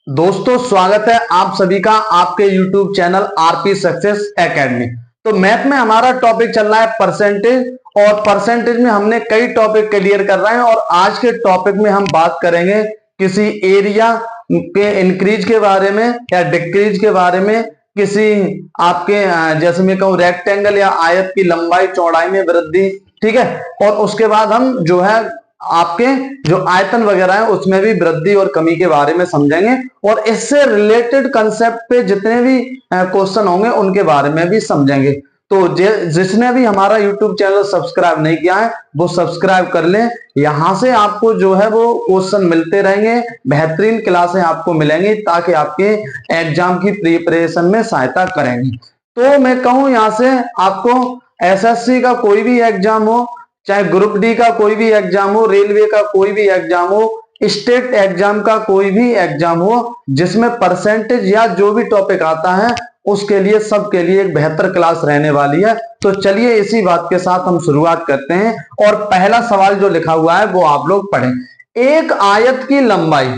दोस्तों स्वागत है आप सभी का आपके YouTube channel RP success academy. तो मैथ में हमारा टॉपिक चल रहा है परसेंटेज, और परसेंटेज में हमने कई टॉपिक क्लियर कर रहे हैं। और आज के टॉपिक में हम बात करेंगे किसी एरिया के इंक्रीज के बारे में या डिक्रीज के बारे में, किसी आपके जैसे मैं कहूँ रेक्टेंगल या आयत की लंबाई चौड़ाई में वृद्धि, ठीक है। और उसके बाद हम जो है आपके जो आयतन वगैरह है उसमें भी वृद्धि और कमी के बारे में समझेंगे, और इससे रिलेटेड कंसेप्ट पे जितने भी क्वेश्चन होंगे उनके बारे में भी समझेंगे। तो जिसने भी हमारा YouTube चैनल सब्सक्राइब नहीं किया है वो सब्सक्राइब कर लें। यहां से आपको जो है वो क्वेश्चन मिलते रहेंगे, बेहतरीन क्लासें आपको मिलेंगी ताकि आपके एग्जाम की प्रिपरेशन में सहायता करेंगी। तो मैं कहूं यहां से आपको एसएससी का कोई भी एग्जाम हो, चाहे ग्रुप डी का कोई भी एग्जाम हो, रेलवे का कोई भी एग्जाम हो, स्टेट एग्जाम का कोई भी एग्जाम हो, जिसमें परसेंटेज या जो भी टॉपिक आता है उसके लिए सबके लिए एक बेहतर क्लास रहने वाली है। तो चलिए इसी बात के साथ हम शुरुआत करते हैं। और पहला सवाल जो लिखा हुआ है वो आप लोग पढ़ें। एक आयत की लंबाई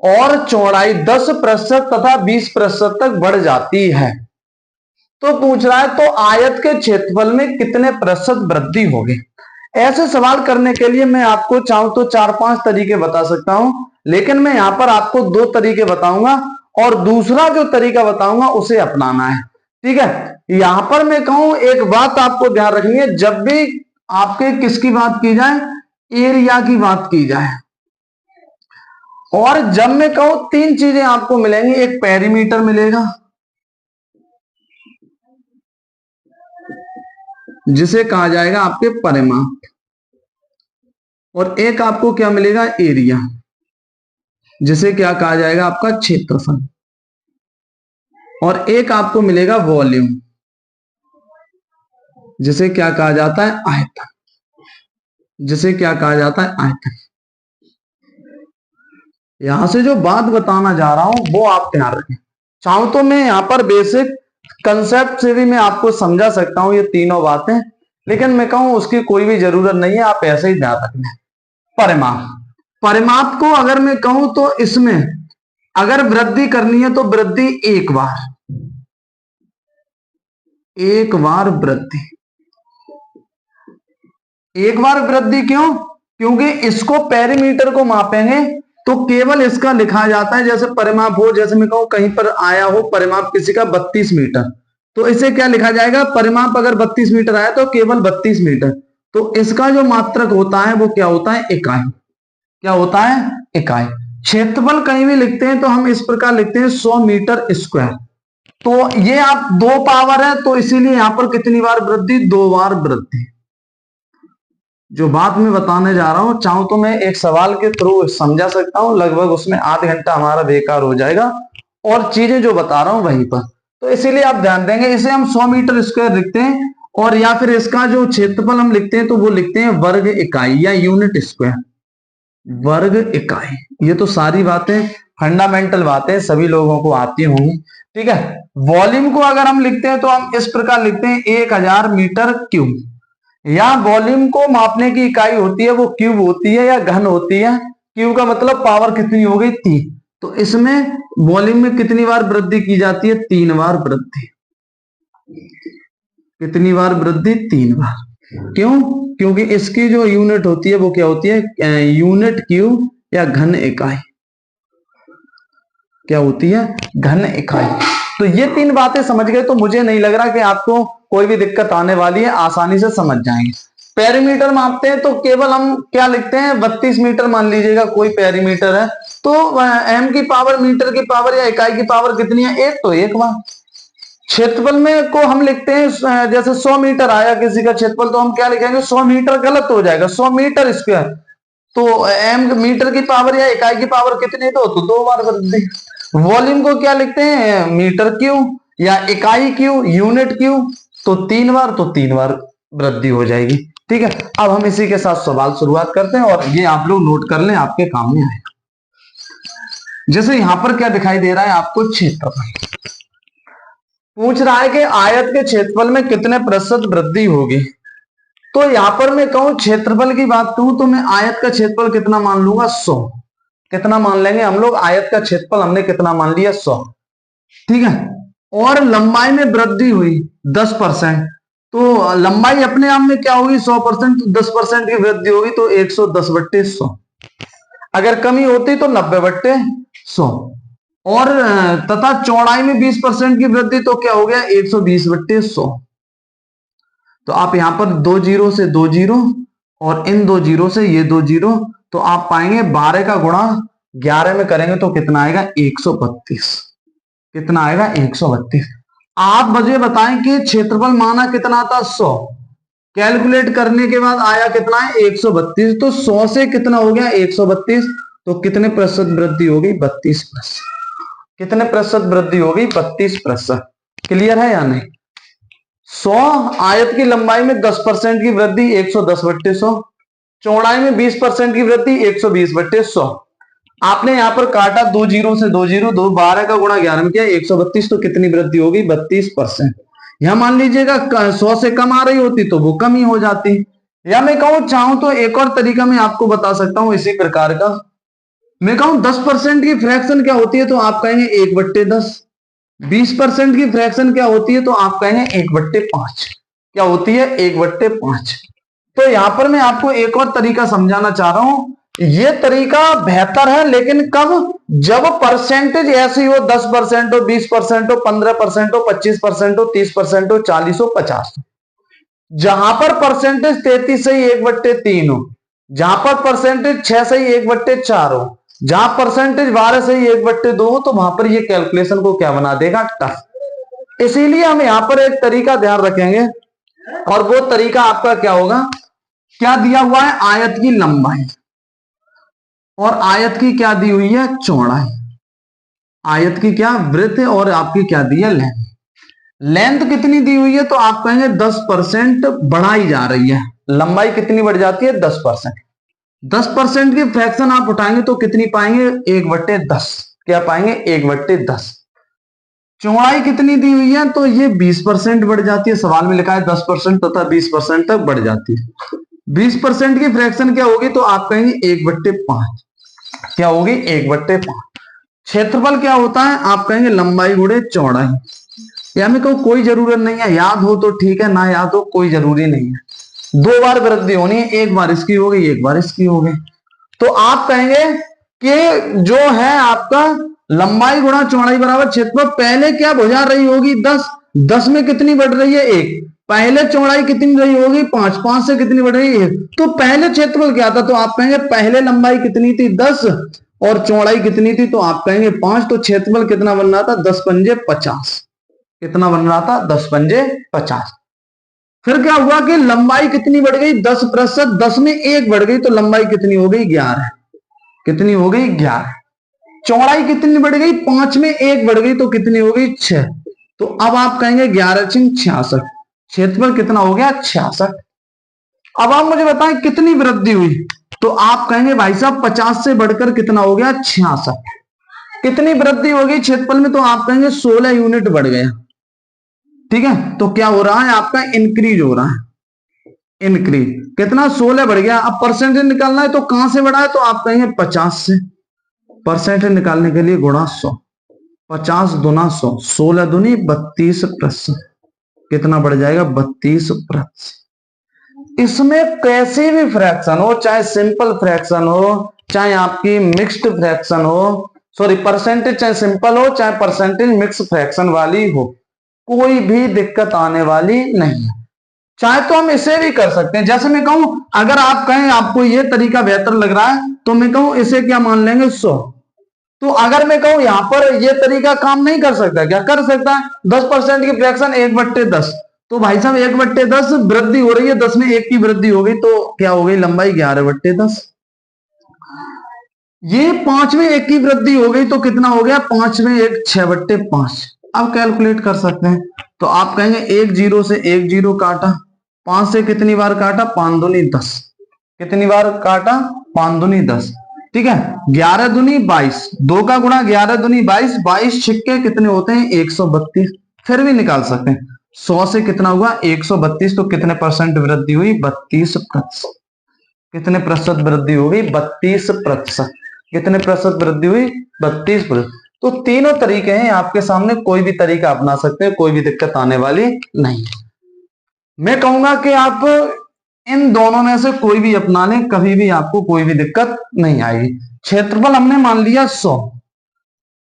और चौड़ाई 10% तथा 20% तक बढ़ जाती है, तो पूछ रहा है तो आयत के क्षेत्रफल में कितने प्रतिशत वृद्धि होगी। ऐसे सवाल करने के लिए मैं आपको चाहूं तो 4-5 तरीके बता सकता हूं, लेकिन मैं यहां पर आपको 2 तरीके बताऊंगा और दूसरा जो तरीका बताऊंगा उसे अपनाना है, ठीक है। यहां पर मैं कहूं एक बात आपको ध्यान रखनी है, जब भी आपके किसकी बात की जाए, एरिया की बात की जाए, और जब मैं कहूं 3 चीजें आपको मिलेंगी। एक पेरीमीटर मिलेगा जिसे कहा जाएगा आपके परिमाप, और एक आपको क्या मिलेगा, एरिया, जिसे क्या कहा जाएगा आपका क्षेत्रफल, और एक आपको मिलेगा वॉल्यूम, जिसे क्या कहा जाता है, आयतन, जिसे क्या कहा जाता है, आयतन। यहां से जो बात बताना जा रहा हूं वो आप ध्यान रखें। चाहूं तो मैं यहां पर बेसिक कंसेप्ट से भी मैं आपको समझा सकता हूं ये तीनों बातें, लेकिन मैं कहूं उसकी कोई भी जरूरत नहीं है, आप ऐसे ही ध्यान रखना। परिमाप, परिमाप को अगर मैं कहूं तो इसमें अगर वृद्धि करनी है तो वृद्धि एक बार वृद्धि, एक बार वृद्धि। क्यों? क्योंकि इसको पेरीमीटर को मापेंगे तो केवल इसका लिखा जाता है, जैसे परिमाप हो, जैसे मैं कहूं कहीं पर आया हो परिमाप किसी का 32 मीटर, तो इसे क्या लिखा जाएगा, परिमाप अगर 32 मीटर आया तो केवल 32 मीटर। तो इसका जो मात्रक होता है वो क्या होता है, इकाई। क्या होता है, इकाई। क्षेत्रफल कहीं भी लिखते हैं तो हम इस प्रकार लिखते हैं 100 मीटर स्क्वायर। तो ये आप 2 पावर है, तो इसीलिए यहां पर कितनी बार वृद्धि, 2 बार वृद्धि। जो बात मैं बताने जा रहा हूं चाहूं तो मैं एक सवाल के थ्रू समझा सकता हूं, लगभग उसमें आधा घंटा हमारा बेकार हो जाएगा, और चीजें जो बता रहा हूं वहीं पर। तो इसीलिए आप ध्यान देंगे, इसे हम 100 मीटर स्क्वायर लिखते हैं, और या फिर इसका जो क्षेत्रफल हम लिखते हैं तो वो लिखते हैं वर्ग इकाई या यूनिट स्क्वायर, वर्ग इकाई। ये तो सारी बातें फंडामेंटल बातें सभी लोगों को आती होंगी, ठीक है। वॉल्यूम को अगर हम लिखते हैं तो हम इस प्रकार लिखते हैं 1000 मीटर क्यूब। या वॉल्यूम को मापने की इकाई होती है वो क्यूब होती है या घन होती है। क्यूब का मतलब पावर कितनी हो गई, 3। तो इसमें वॉल्यूम में कितनी बार वृद्धि की जाती है, 3 बार वृद्धि। कितनी बार वृद्धि, 3 बार। क्यों? क्योंकि इसकी जो यूनिट होती है वो क्या होती है, यूनिट क्यूब या घन इकाई। क्या होती है, घन इकाई। तो ये 3 बातें समझ गए तो मुझे नहीं लग रहा कि आपको कोई भी दिक्कत आने वाली है, आसानी से समझ जाएंगे। पेरीमीटर मापते हैं तो केवल हम क्या लिखते हैं, 32 मीटर मान लीजिएगा कोई पेरीमीटर है, तो एम की पावर, मीटर की पावर या इकाई की पावर कितनी है, 1, तो 1 बार। क्षेत्रफल में को हम लिखते हैं, जैसे 100 मीटर आया किसी का क्षेत्रफल तो हम क्या लिखेंगे, 100 मीटर गलत हो जाएगा, 100 मीटर स्क्वायर। तो एम मीटर की पावर या इकाई की पावर कितनी, तो 2 बार वृद्धि। वॉल्यूम को क्या लिखते हैं, मीटर क्यूब या इकाई क्यूब, यूनिट क्यूब, तो 3 बार, तो 3 बार वृद्धि हो जाएगी, ठीक है। अब हम इसी के साथ सवाल शुरुआत करते हैं, और ये आप लोग नोट कर लें, आपके काम में आएगा। जैसे यहां पर क्या दिखाई दे रहा है आपको, क्षेत्रफल पूछ रहा है कि आयत के क्षेत्रफल में कितने प्रतिशत वृद्धि होगी। तो यहां पर मैं कहूं क्षेत्रफल की बात कहूं तो मैं आयत का क्षेत्रफल कितना मान लूंगा, 100। कितना मान लेंगे हम लोग, आयत का क्षेत्रफल हमने कितना मान लिया 100, ठीक है। और लंबाई में वृद्धि हुई 10%, तो लंबाई अपने आप में क्या होगी 100%, तो 10% की वृद्धि होगी तो 110/100। अगर कमी होती तो 90/100। और तथा चौड़ाई में 20% की वृद्धि तो क्या हो गया 120/100। तो आप यहां पर 2 जीरो से 2 जीरो और इन 2 जीरो से ये 2 जीरो, तो आप पाएंगे 12 का गुणा 11 में करेंगे तो कितना आएगा 132। कितना आएगा 132। आप मुझे बताएं कि क्षेत्रफल माना कितना था 100, कैलकुलेट करने के बाद आया कितना है 132, तो 100 से कितना हो गया 132, तो कितने प्रतिशत वृद्धि हो गई 32%। कितने प्रतिशत वृद्धि हो गई 32%। क्लियर है या नहीं। 100 आयत की लंबाई में 10% की वृद्धि 110/100, चौड़ाई में 20% की वृद्धि 120/100। आपने यहां पर काटा 2 जीरो से 2 जीरो, 12 का गुणा 11 में किया 132, तो कितनी वृद्धि होगी 32%। यहां मान लीजिएगा 100 से कम आ रही होती तो वो कम ही हो जाती। या मैं कहूं चाहूं तो एक और तरीका मैं आपको बता सकता हूं इसी प्रकार का। मैं कहूं 10% की फ्रैक्शन क्या होती है तो आप कहेंगे 1/10। 20% की फ्रैक्शन क्या होती है तो आप कहेंगे 1/5। क्या होती है 1/5। तो यहां पर मैं आपको एक और तरीका समझाना चाह रहा हूं। ये तरीका बेहतर है, लेकिन कब, जब परसेंटेज ऐसी हो 10% हो, 20% हो, 15% हो, 25% हो, 30% हो, 40 हो, 50 हो। जहां पर परसेंटेज 33 से 1/3 हो, जहां पर परसेंटेज 6 से 1/4 हो, जहां परसेंटेज 12 से 1/2 हो, तो वहां पर ये कैलकुलेशन को क्या बना देगा टफ। इसीलिए हम यहां पर एक तरीका ध्यान रखेंगे, और वो तरीका आपका क्या होगा, क्या दिया हुआ है आयत की लंबाई और आयत की क्या दी हुई है चौड़ाई, आयत की क्या वृत्त और आपकी क्या दी है लेंथ। लेंथ कितनी दी हुई है तो आप कहेंगे 10% बढ़ाई जा रही है, लंबाई कितनी बढ़ जाती है 10%। 10% की फ्रैक्शन आप उठाएंगे तो कितनी पाएंगे 1/10। क्या पाएंगे 1/10। चौड़ाई कितनी दी हुई है तो ये 20% बढ़ जाती है, सवाल में लिखा है 10% तथा 20% तक बढ़ जाती है। 20% की फ्रैक्शन क्या होगी तो आप कहेंगे 1/5। क्या होगी 1/5। क्षेत्रफल क्या होता है आप कहेंगे लंबाई गुणे चौड़ाई। या मैं कहूं कोई जरूरत नहीं है, याद हो तो ठीक है, ना याद हो कोई जरूरी नहीं है। 2 बार वृद्धि होनी है, एक बार इसकी हो गई एक बार इसकी हो गई, तो आप कहेंगे कि जो है आपका लंबाई गुणा चौड़ाई बराबर क्षेत्रफल। पहले क्या भुजा रही होगी 10, 10 में कितनी बढ़ रही है 1, पहले चौड़ाई कितनी रही होगी 5, 5 से कितनी बढ़ रही है 1, तो पहले क्षेत्रफल क्या था तो आप कहेंगे पहले लंबाई कितनी थी 10 और चौड़ाई कितनी थी तो आप कहेंगे 5, तो क्षेत्रफल कितना बन रहा था 10 पंजे 50। कितना बन रहा था 10 पंजे 50। फिर क्या हुआ कि लंबाई कितनी बढ़ गई 10%, 10 में 1 बढ़ गई तो लंबाई कितनी हो गई 11। कितनी हो गई 11। चौड़ाई कितनी बढ़ गई 5 में 1 बढ़ गई तो कितनी हो गई 6। तो अब आप कहेंगे 11 × 66, क्षेत्रफल कितना हो गया 66। अब आप मुझे बताएं कितनी वृद्धि हुई तो आप कहेंगे भाई साहब 50 से बढ़कर कितना हो गया 66। कितनी वृद्धि हो गई क्षेत्रफल में तो आप कहेंगे 16 यूनिट बढ़ गया। ठीक है, तो क्या हो रहा है आपका इंक्रीज हो रहा है, इंक्रीज कितना 16 बढ़ गया। अब परसेंटेज निकालना है तो कहां से बढ़ा है तो आप कहेंगे 50 से। परसेंटेज निकालने के लिए गुणा 100, 50 दूना 100, 16 दूनी 32%। कितना बढ़ जाएगा 32%। इसमें कैसे भी फ्रैक्शन हो, चाहे सिंपल फ्रैक्शन हो चाहे आपकी मिक्स्ड फ्रैक्शन हो, सॉरी परसेंटेज चाहे सिंपल हो चाहे परसेंटेज मिक्स फ्रैक्शन वाली हो, कोई भी दिक्कत आने वाली नहीं है। चाहे तो हम इसे भी कर सकते हैं, जैसे मैं कहूं अगर आप कहें आपको ये तरीका बेहतर लग रहा है तो मैं कहूं इसे क्या मान लेंगे 100। तो अगर मैं कहूं यहां पर ये तरीका काम नहीं कर सकता, क्या कर सकता है 10% की फ्रैक्शन 1/10, तो भाई साहब 1/10 वृद्धि हो रही है, 10 में 1 की वृद्धि हो गई तो क्या हो गई लंबाई 11/10। ये 5 में 1 की वृद्धि हो गई तो कितना हो गया 5 में 1 6/5। अब कैलकुलेट कर सकते हैं तो आप कहेंगे 1 जीरो से 1 जीरो काटा, 5 से कितनी बार काटा 5 दूनी 10। कितनी बार काटा 5 दूनी 10। ठीक है, 11 दूनी 22, 2 का गुणा 11 दूनी 22, 22 छिक्के कितने होते हैं 132। फिर भी निकाल सकते हैं 100 से कितना हुआ 132, तो कितने परसेंट वृद्धि हुई 32%। कितने प्रतिशत वृद्धि हो गई 32%। कितने प्रतिशत वृद्धि हुई? 32%। तो तीनों तरीके हैं आपके सामने, कोई भी तरीका अपना सकते हैं, कोई भी दिक्कत आने वाली नहीं। मैं कहूंगा कि आप इन दोनों में से कोई भी अपना लें, कभी भी आपको कोई भी दिक्कत नहीं आएगी। क्षेत्रफल हमने मान लिया 100,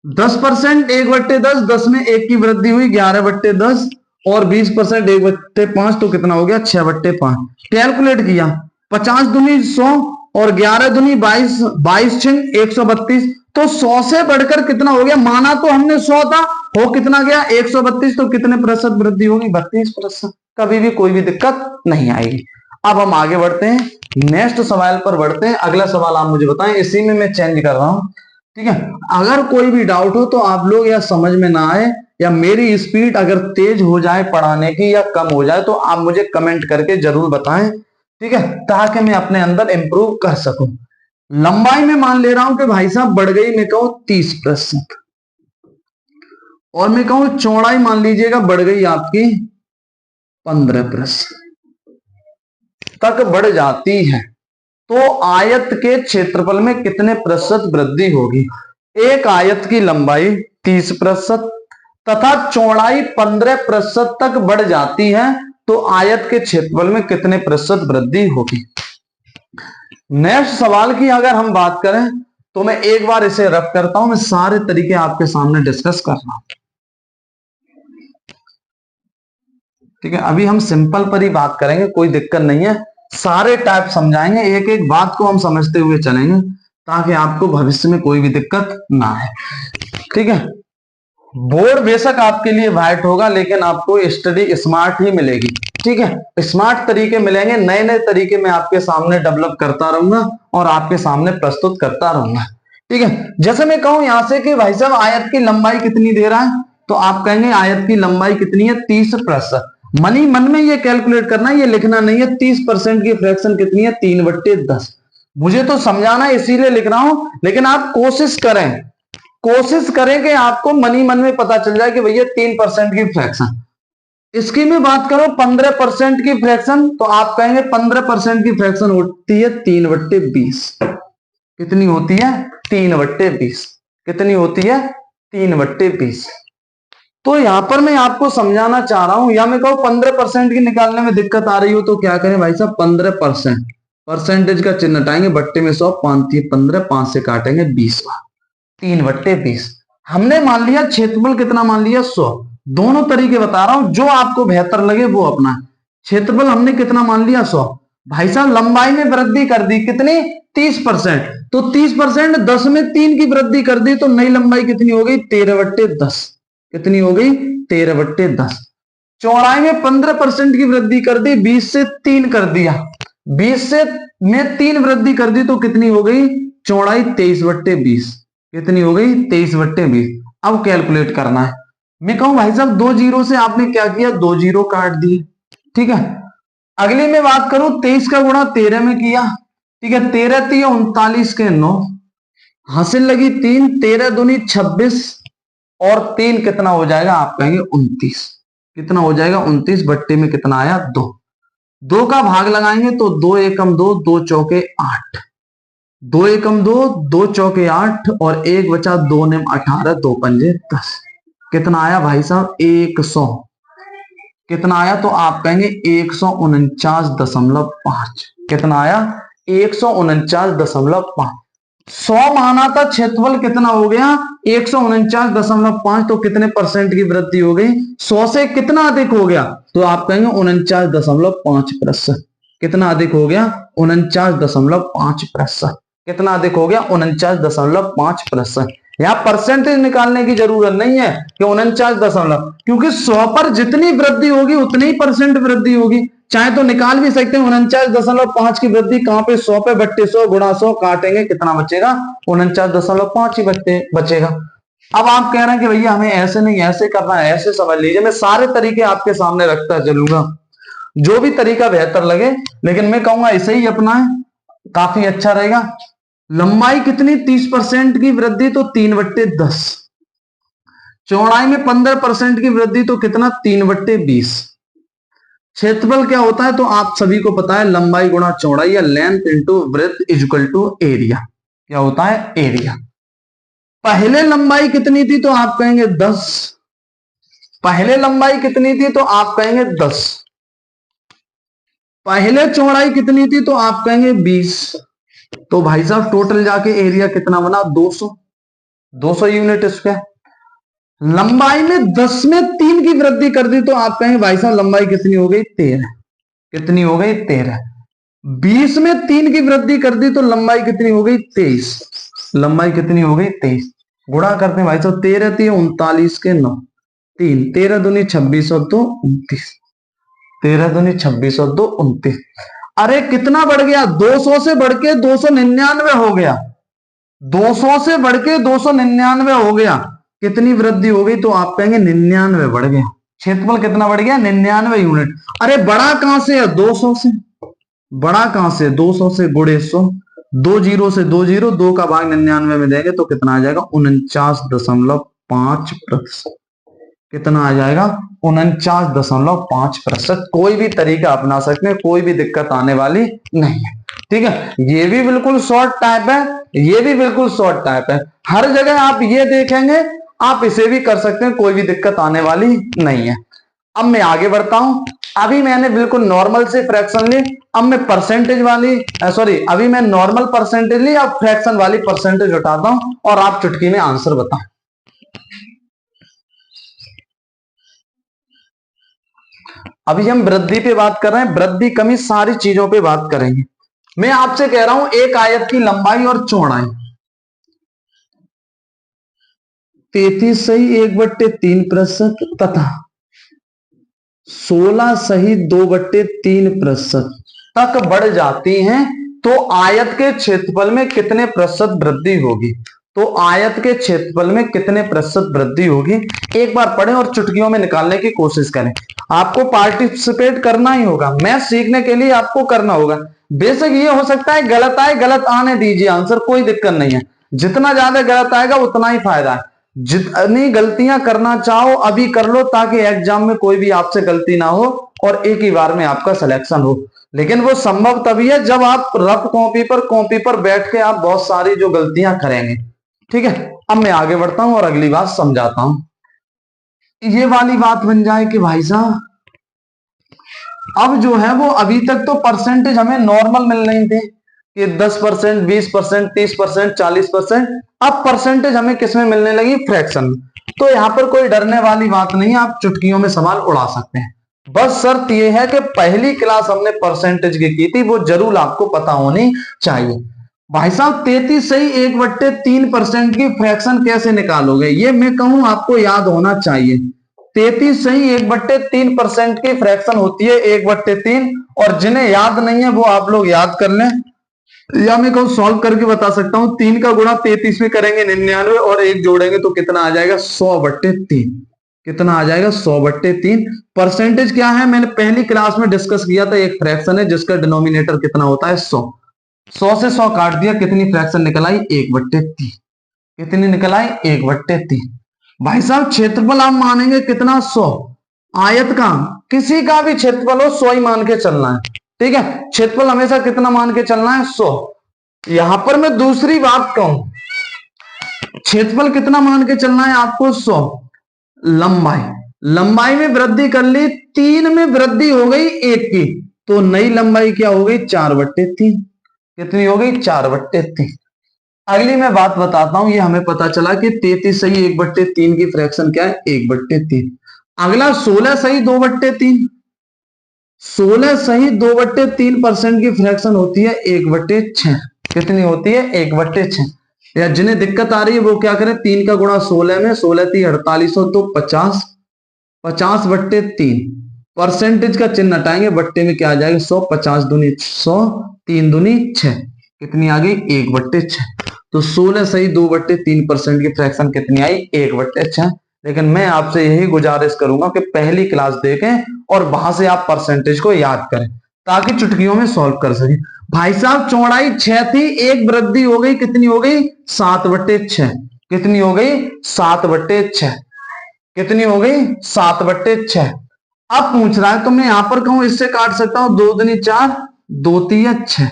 10% 1/10, 10 में 1 की वृद्धि हुई 11/10 और 20% 1/5 तो कितना हो गया? 6/5। कैलकुलेट किया, 50 दूनी 100 और 11 दूनी 22, 22 छिंग 132। तो 100 से बढ़कर कितना हो गया? माना तो हमने 100 था, हो कितना गया? 132। तो कितने प्रतिशत वृद्धि होगी? 32%। कभी भी कोई भी दिक्कत नहीं आएगी। अब हम आगे बढ़ते हैं, नेक्स्ट सवाल पर बढ़ते हैं। अगला सवाल आप मुझे बताएं, इसी में मैं चेंज कर रहा हूं, ठीक है। अगर कोई भी डाउट हो तो आप लोग या समझ में ना आए या मेरी स्पीड अगर तेज हो जाए पढ़ाने की या कम हो जाए तो आप मुझे कमेंट करके जरूर बताएं, ठीक है, ताकि मैं अपने अंदर इंप्रूव कर सकूं। लंबाई में मान ले रहा हूं कि भाई साहब बढ़ गई, मैं कहूं 30%, और मैं कहूं चौड़ाई मान लीजिएगा बढ़ गई आपकी 15% तक बढ़ जाती है, तो आयत के क्षेत्रफल में कितने प्रतिशत वृद्धि होगी? एक आयत की लंबाई 30% तथा चौड़ाई 15% तक बढ़ जाती है, तो आयत के क्षेत्रफल में कितने प्रतिशत वृद्धि होगी? नेक्स्ट सवाल की अगर हम बात करें तो मैं एक बार इसे रफ करता हूं, मैं सारे तरीके आपके सामने डिस्कस कर रहा हूं, ठीक है। अभी हम सिंपल पर ही बात करेंगे, कोई दिक्कत नहीं है, सारे टाइप समझाएंगे, एक एक बात को हम समझते हुए चलेंगे ताकि आपको भविष्य में कोई भी दिक्कत ना आए, ठीक है। बोर्ड बेशक आपके लिए वाइट होगा लेकिन आपको स्टडी स्मार्ट ही मिलेगी, ठीक है। स्मार्ट तरीके मिलेंगे, नए नए तरीके मैं आपके सामने डेवलप करता रहूंगा और आपके सामने प्रस्तुत करता रहूंगा, ठीक है। जैसे मैं कहूं यहां से कि भाई साहब आयत की लंबाई कितनी दे रहा है, तो आप कहेंगे आयत की लंबाई कितनी है? 30%। मनी मन में ये कैलकुलेट करना है, ये लिखना नहीं है। 30% की फ्रैक्शन कितनी है? 3/10। मुझे तो समझाना है इसीलिए लिख रहा हूं, लेकिन आप कोशिश करें, कोशिश करें कि आपको मनी मन में पता चल जाए कि भैया 3% की फ्रैक्शन। इसकी मैं बात करूं 15% की फ्रैक्शन, तो आप कहेंगे 15% की फ्रैक्शन होती है 3/20। कितनी होती है? 3/20। कितनी होती है? 3/20। तो यहां पर मैं आपको समझाना चाह रहा हूं, या मैं कहूं 15% की निकालने में दिक्कत आ रही हो तो क्या करें भाई साहब? 15%, परसेंटेज का चिन्ह हटाएंगे, बट्टे में 100, 5 15, 5 से काटेंगे 20, 3/20। हमने मान लिया क्षेत्रफल कितना मान लिया? 100। दोनों तरीके बता रहा हूं, जो आपको बेहतर लगे वो अपना। क्षेत्रफल हमने कितना मान लिया? 100। भाई साहब लंबाई में वृद्धि कर दी कितनी? 30%। तो 30% 10 में 3 की वृद्धि कर दी, तो नई लंबाई कितनी हो गई? 13/10। कितनी हो गई? 13/10। चौड़ाई में 15% की वृद्धि कर दी, 20 से 3 कर दिया, 20 से में 3 वृद्धि कर दी, तो कितनी हो गई? चौड़ाई 23/20। कितनी हो गई? 23/20। अब कैलकुलेट करना है। मैं कहूं भाई साहब 2 जीरो से आपने क्या किया? 2 जीरो काट दिए, ठीक है। अगली में बात करूं 23 का गुणा 13 में किया, ठीक है। 13 3 39 के 9, हासिल लगी 3, 13 दूनी 26 और 3 कितना हो जाएगा? आप कहेंगे 29। कितना हो जाएगा? 29 बट्टे में कितना आया? 2। 2 का भाग लगाएंगे तो 2 एकम 2, 2 चौके 8, 2 एकम 2, 2 चौके 8 और 1 बचा, 2 नेम 18, 2 पंजे 10। कितना आया भाई साहब? 100। कितना आया? तो आप कहेंगे 149.5। कितना आया? 149.5। 100 माना था, क्षेत्रफल कितना हो गया? 149.5। तो कितने परसेंट की वृद्धि हो गई? 100 से कितना अधिक हो गया? तो आप कहेंगे 49.5%। कितना अधिक हो गया? 49.5%। कितना अधिक हो गया? 49.5%। यहां परसेंटेज निकालने की जरूरत नहीं है कि 49 क्योंकि 100 पर जितनी वृद्धि होगी उतनी ही परसेंट वृद्धि होगी। चाहे तो निकाल भी सकते हैं 49.5 की वृद्धि कहां पे? 100 पे, बट्टे 100 गुणा 100 काटेंगे, कितना बचेगा? 49.5 ही बचेगा। अब आप कह रहे हैं कि भैया हमें ऐसे नहीं ऐसे करना है, ऐसे समझ लीजिए। मैं सारे तरीके आपके सामने रखता चलूंगा, जो भी तरीका बेहतर लगे, लेकिन मैं कहूंगा इसे ही अपनाएं, काफी अच्छा रहेगा। लंबाई कितनी? 30% की वृद्धि, तो 3/10। चौड़ाई में 15% की वृद्धि, तो कितना? 3/20। क्षेत्रफल क्या होता है? तो आप सभी को पता है, लंबाई गुणा चौड़ाई या length into breadth is equal to area. क्या होता है, एरिया। पहले लंबाई कितनी थी तो आप कहेंगे 10, पहले लंबाई कितनी थी तो आप कहेंगे 10, पहले चौड़ाई कितनी थी तो आप कहेंगे 20। तो भाई साहब टोटल जाके एरिया कितना बना, 200, 200 यूनिट स्क्वायर। लंबाई में 10 में 3 की वृद्धि कर दी तो आप कहेंगे भाई साहब लंबाई कितनी हो गई, 13। कितनी हो गई, 13। 20 में 3 की वृद्धि कर दी तो लंबाई कितनी हो गई, 23। लंबाई कितनी हो गई, 23। गुणा करते हैं भाई साहब, 13 3 39 के 9, 3 13 दूनी 26 और 2 29, 13 दूनी 26 और 2 29। अरे कितना बढ़ गया, 200 से बढ़ के 299 हो गया, 200 से बढ़ के 299 हो गया। कितनी वृद्धि हो गई तो आप कहेंगे 99 बढ़ गया। क्षेत्रफल कितना बढ़ गया, 99 यूनिट। अरे बड़ा कहां से है, 200 से। बड़ा कहां से, 200 से गुणे 100, 2 जीरो से 2 जीरो, 2 का भाग 99 में देंगे तो कितना आ जाएगा, 49.5%। कितना आ जाएगा, 49.5%। कोई भी तरीका अपना सकते हैं, कोई भी दिक्कत आने वाली नहीं है। ठीक है, ये भी बिल्कुल शॉर्ट टाइप है, ये भी बिल्कुल शॉर्ट टाइप है। हर जगह आप ये देखेंगे, आप इसे भी कर सकते हैं, कोई भी दिक्कत आने वाली नहीं है। अब मैं आगे बढ़ता हूं। अभी मैंने बिल्कुल नॉर्मल से फ्रैक्शन ली, अब मैं परसेंटेज वाली सॉरी अभी मैं नॉर्मल परसेंटेज ली, अब फ्रैक्शन वाली परसेंटेज उठाता हूं और आप चुटकी में आंसर बताएं। अभी हम वृद्धि पे बात कर रहे हैं, वृद्धि कमी सारी चीजों पे बात करेंगे। मैं आपसे कह रहा हूं एक आयत की लंबाई और चौड़ाई 33.1/3% तथा 16.2/3% तक बढ़ जाती हैं तो आयत के क्षेत्रफल में कितने प्रतिशत वृद्धि होगी। तो आयत के क्षेत्रफल में कितने प्रतिशत वृद्धि होगी, एक बार पढ़ें और चुटकियों में निकालने की कोशिश करें। आपको पार्टिसिपेट करना ही होगा, मैथ सीखने के लिए आपको करना होगा। बेशक ये हो सकता है गलत आए, गलत आने दीजिए आंसर, कोई दिक्कत नहीं है। जितना ज्यादा गलत आएगा उतना ही फायदा है। जितनी गलतियां करना चाहो अभी कर लो, ताकि एग्जाम में कोई भी आपसे गलती ना हो और एक ही बार में आपका सिलेक्शन हो। लेकिन वो संभव तभी है जब आप रफ कॉपी पर बैठ के आप बहुत सारी जो गलतियां करेंगे। ठीक है, अब मैं आगे बढ़ता हूं और अगली बात समझाता हूं। ये वाली बात बन जाए कि भाई साहब अब जो है वो अभी तक तो परसेंटेज हमें नॉर्मल मिल रही थी कि 10%, 20%, 30%, 40%। अब परसेंटेज हमें किस में मिलने लगी, फ्रैक्शन। तो यहां पर कोई डरने वाली बात नहीं है, आप चुटकियों में सवाल उड़ा सकते हैं। बस शर्त यह है कि पहली क्लास हमने परसेंटेज की थी, वो जरूर आपको पता होनी चाहिए। भाई साहब 33.1/3% की फ्रैक्शन कैसे निकालोगे, ये मैं कहूं आपको याद होना चाहिए। 33.1/3% की फ्रैक्शन होती है 1/3, और जिन्हें याद नहीं है वो आप लोग याद कर लें, या मैं कहूं सॉल्व करके बता सकता हूं। 3 का गुणा 33 में करेंगे 99 और 1 जोड़ेंगे तो कितना आ जाएगा, 100/3। कितना आ जाएगा, 100/3। परसेंटेज क्या है, मैंने पहली क्लास में डिस्कस किया था, एक फ्रैक्शन है जिसका डिनोमिनेटर कितना होता है, 100। 100 से 100 काट दिया, कितनी फ्रैक्शन निकल आई, 1/3। कितनी निकल आई, 1/3। भाई साहब क्षेत्रफल आप मानेंगे कितना, 100। आयत का किसी का भी क्षेत्रफल हो 100 ही मान के चलना है। ठीक है, क्षेत्रफल हमेशा कितना मान के चलना है, 100। यहां पर मैं दूसरी बात कहूं, क्षेत्रफल कितना मान के चलना है आपको, 100। लंबाई में वृद्धि कर ली, 3 में वृद्धि हो गई 1 की, तो नई लंबाई क्या हो गई, 4/3। कितनी हो गई, 4/3। अगली मैं बात बताता हूं, ये हमें पता चला कि 33.1/3 की फ्रैक्शन क्या है, 1/3। अगला 16.2/3। 16.2/3% की फ्रैक्शन होती है 1/6। कितनी होती है, 1/6। या जिन्हें दिक्कत आ रही है वो क्या करें, 3 का गुणा 16 में, 16 3 48 तो 50, 50/3। परसेंटेज का चिन्ह हटाएंगे, बट्टे में क्या आ जाएगा, 100। 50 दूनी 100, 3 दूनी 6, कितनी आ गई, 1/6। तो 16.2/3% की फ्रैक्शन कितनी आई, 1/6। लेकिन मैं आपसे यही गुजारिश करूंगा कि पहली क्लास देखें और वहां से आप परसेंटेज को याद करें ताकि चुटकियों में सॉल्व कर सकें। भाई साहब चौड़ाई 6 थी, एक वृद्धि हो गई, कितनी हो गई, 7/6। कितनी हो गई, 7/6। कितनी हो गई, 7/6। अब पूछ रहा है तो मैं यहां पर कहूं इससे काट सकता हूं, 2 दूनी 4, 2 3 6,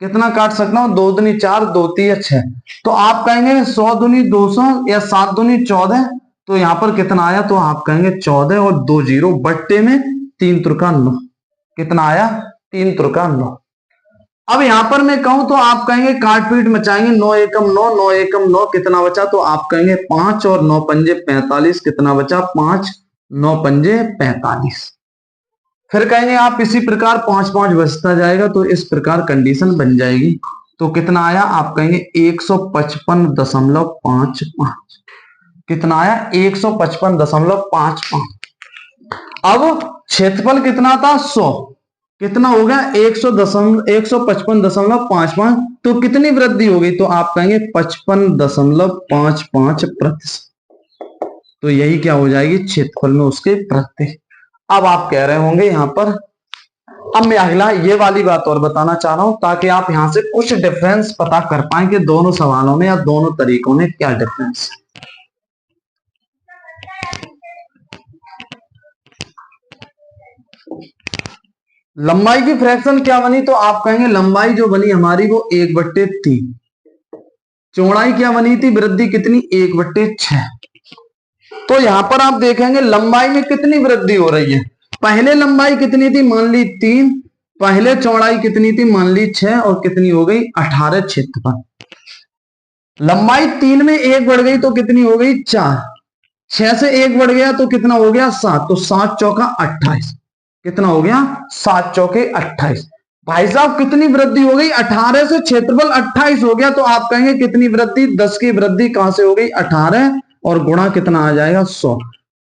कितना काट सकता हूं, 2 दूनी 4, 2 तिया 6। तो आप कहेंगे 100 दूनी 200 या 7 दूनी 14। तो यहां पर कितना आया, तो आप कहेंगे 14 और 2 जीरो बट्टे में 3 त्रिका 9। कितना आया, 3 त्रिका 9। अब यहां पर मैं कहूं तो आप कहेंगे काट पीट मचाएंगे, 9 एकम 9, 9 एकम 9, कितना बचा, तो आप कहेंगे 5 और 9 पंजे 45, कितना बचा, 5, 9 पंजे 45। फिर कहेंगे आप इसी प्रकार 5 5 बचता जाएगा, तो इस प्रकार कंडीशन बन जाएगी। तो कितना आया, आप कहेंगे 155.55। कितना आया, 155.55। अब क्षेत्रफल कितना था, 100। कितना हो गया, 155.55। तो कितनी वृद्धि हो गई, तो आप कहेंगे 55.55%। तो यही क्या हो जाएगी, क्षेत्रफल में उसके वृद्धि। अब आप कह रहे होंगे यहां पर, अब मैं अगला ये वाली बात और बताना चाह रहा हूं ताकि आप यहां से कुछ डिफरेंस पता कर पाए कि दोनों सवालों में या दोनों तरीकों में क्या डिफरेंस है। लंबाई की फ्रैक्शन क्या बनी, तो आप कहेंगे लंबाई जो बनी हमारी वो 1/3। चौड़ाई क्या बनी थी, वृद्धि कितनी, 1/6। तो यहां पर आप देखेंगे लंबाई में कितनी वृद्धि हो रही है। पहले लंबाई कितनी थी, मान ली 3। पहले चौड़ाई कितनी थी, मान ली 6, और कितनी हो गई, 18 क्षेत्रफल। लंबाई 3 में 1 बढ़ गई तो कितनी हो गई, 4। 6 से 1 बढ़ गया तो कितना हो गया, 7। तो 7 चौका 28। कितना हो गया, 7 चौके 28। भाई साहब कितनी वृद्धि हो गई, 18 से क्षेत्रफल 28 हो गया। तो आप कहेंगे कितनी वृद्धि, 10 की वृद्धि कहां से हो गई, 18 और गुणा कितना आ जाएगा, 100।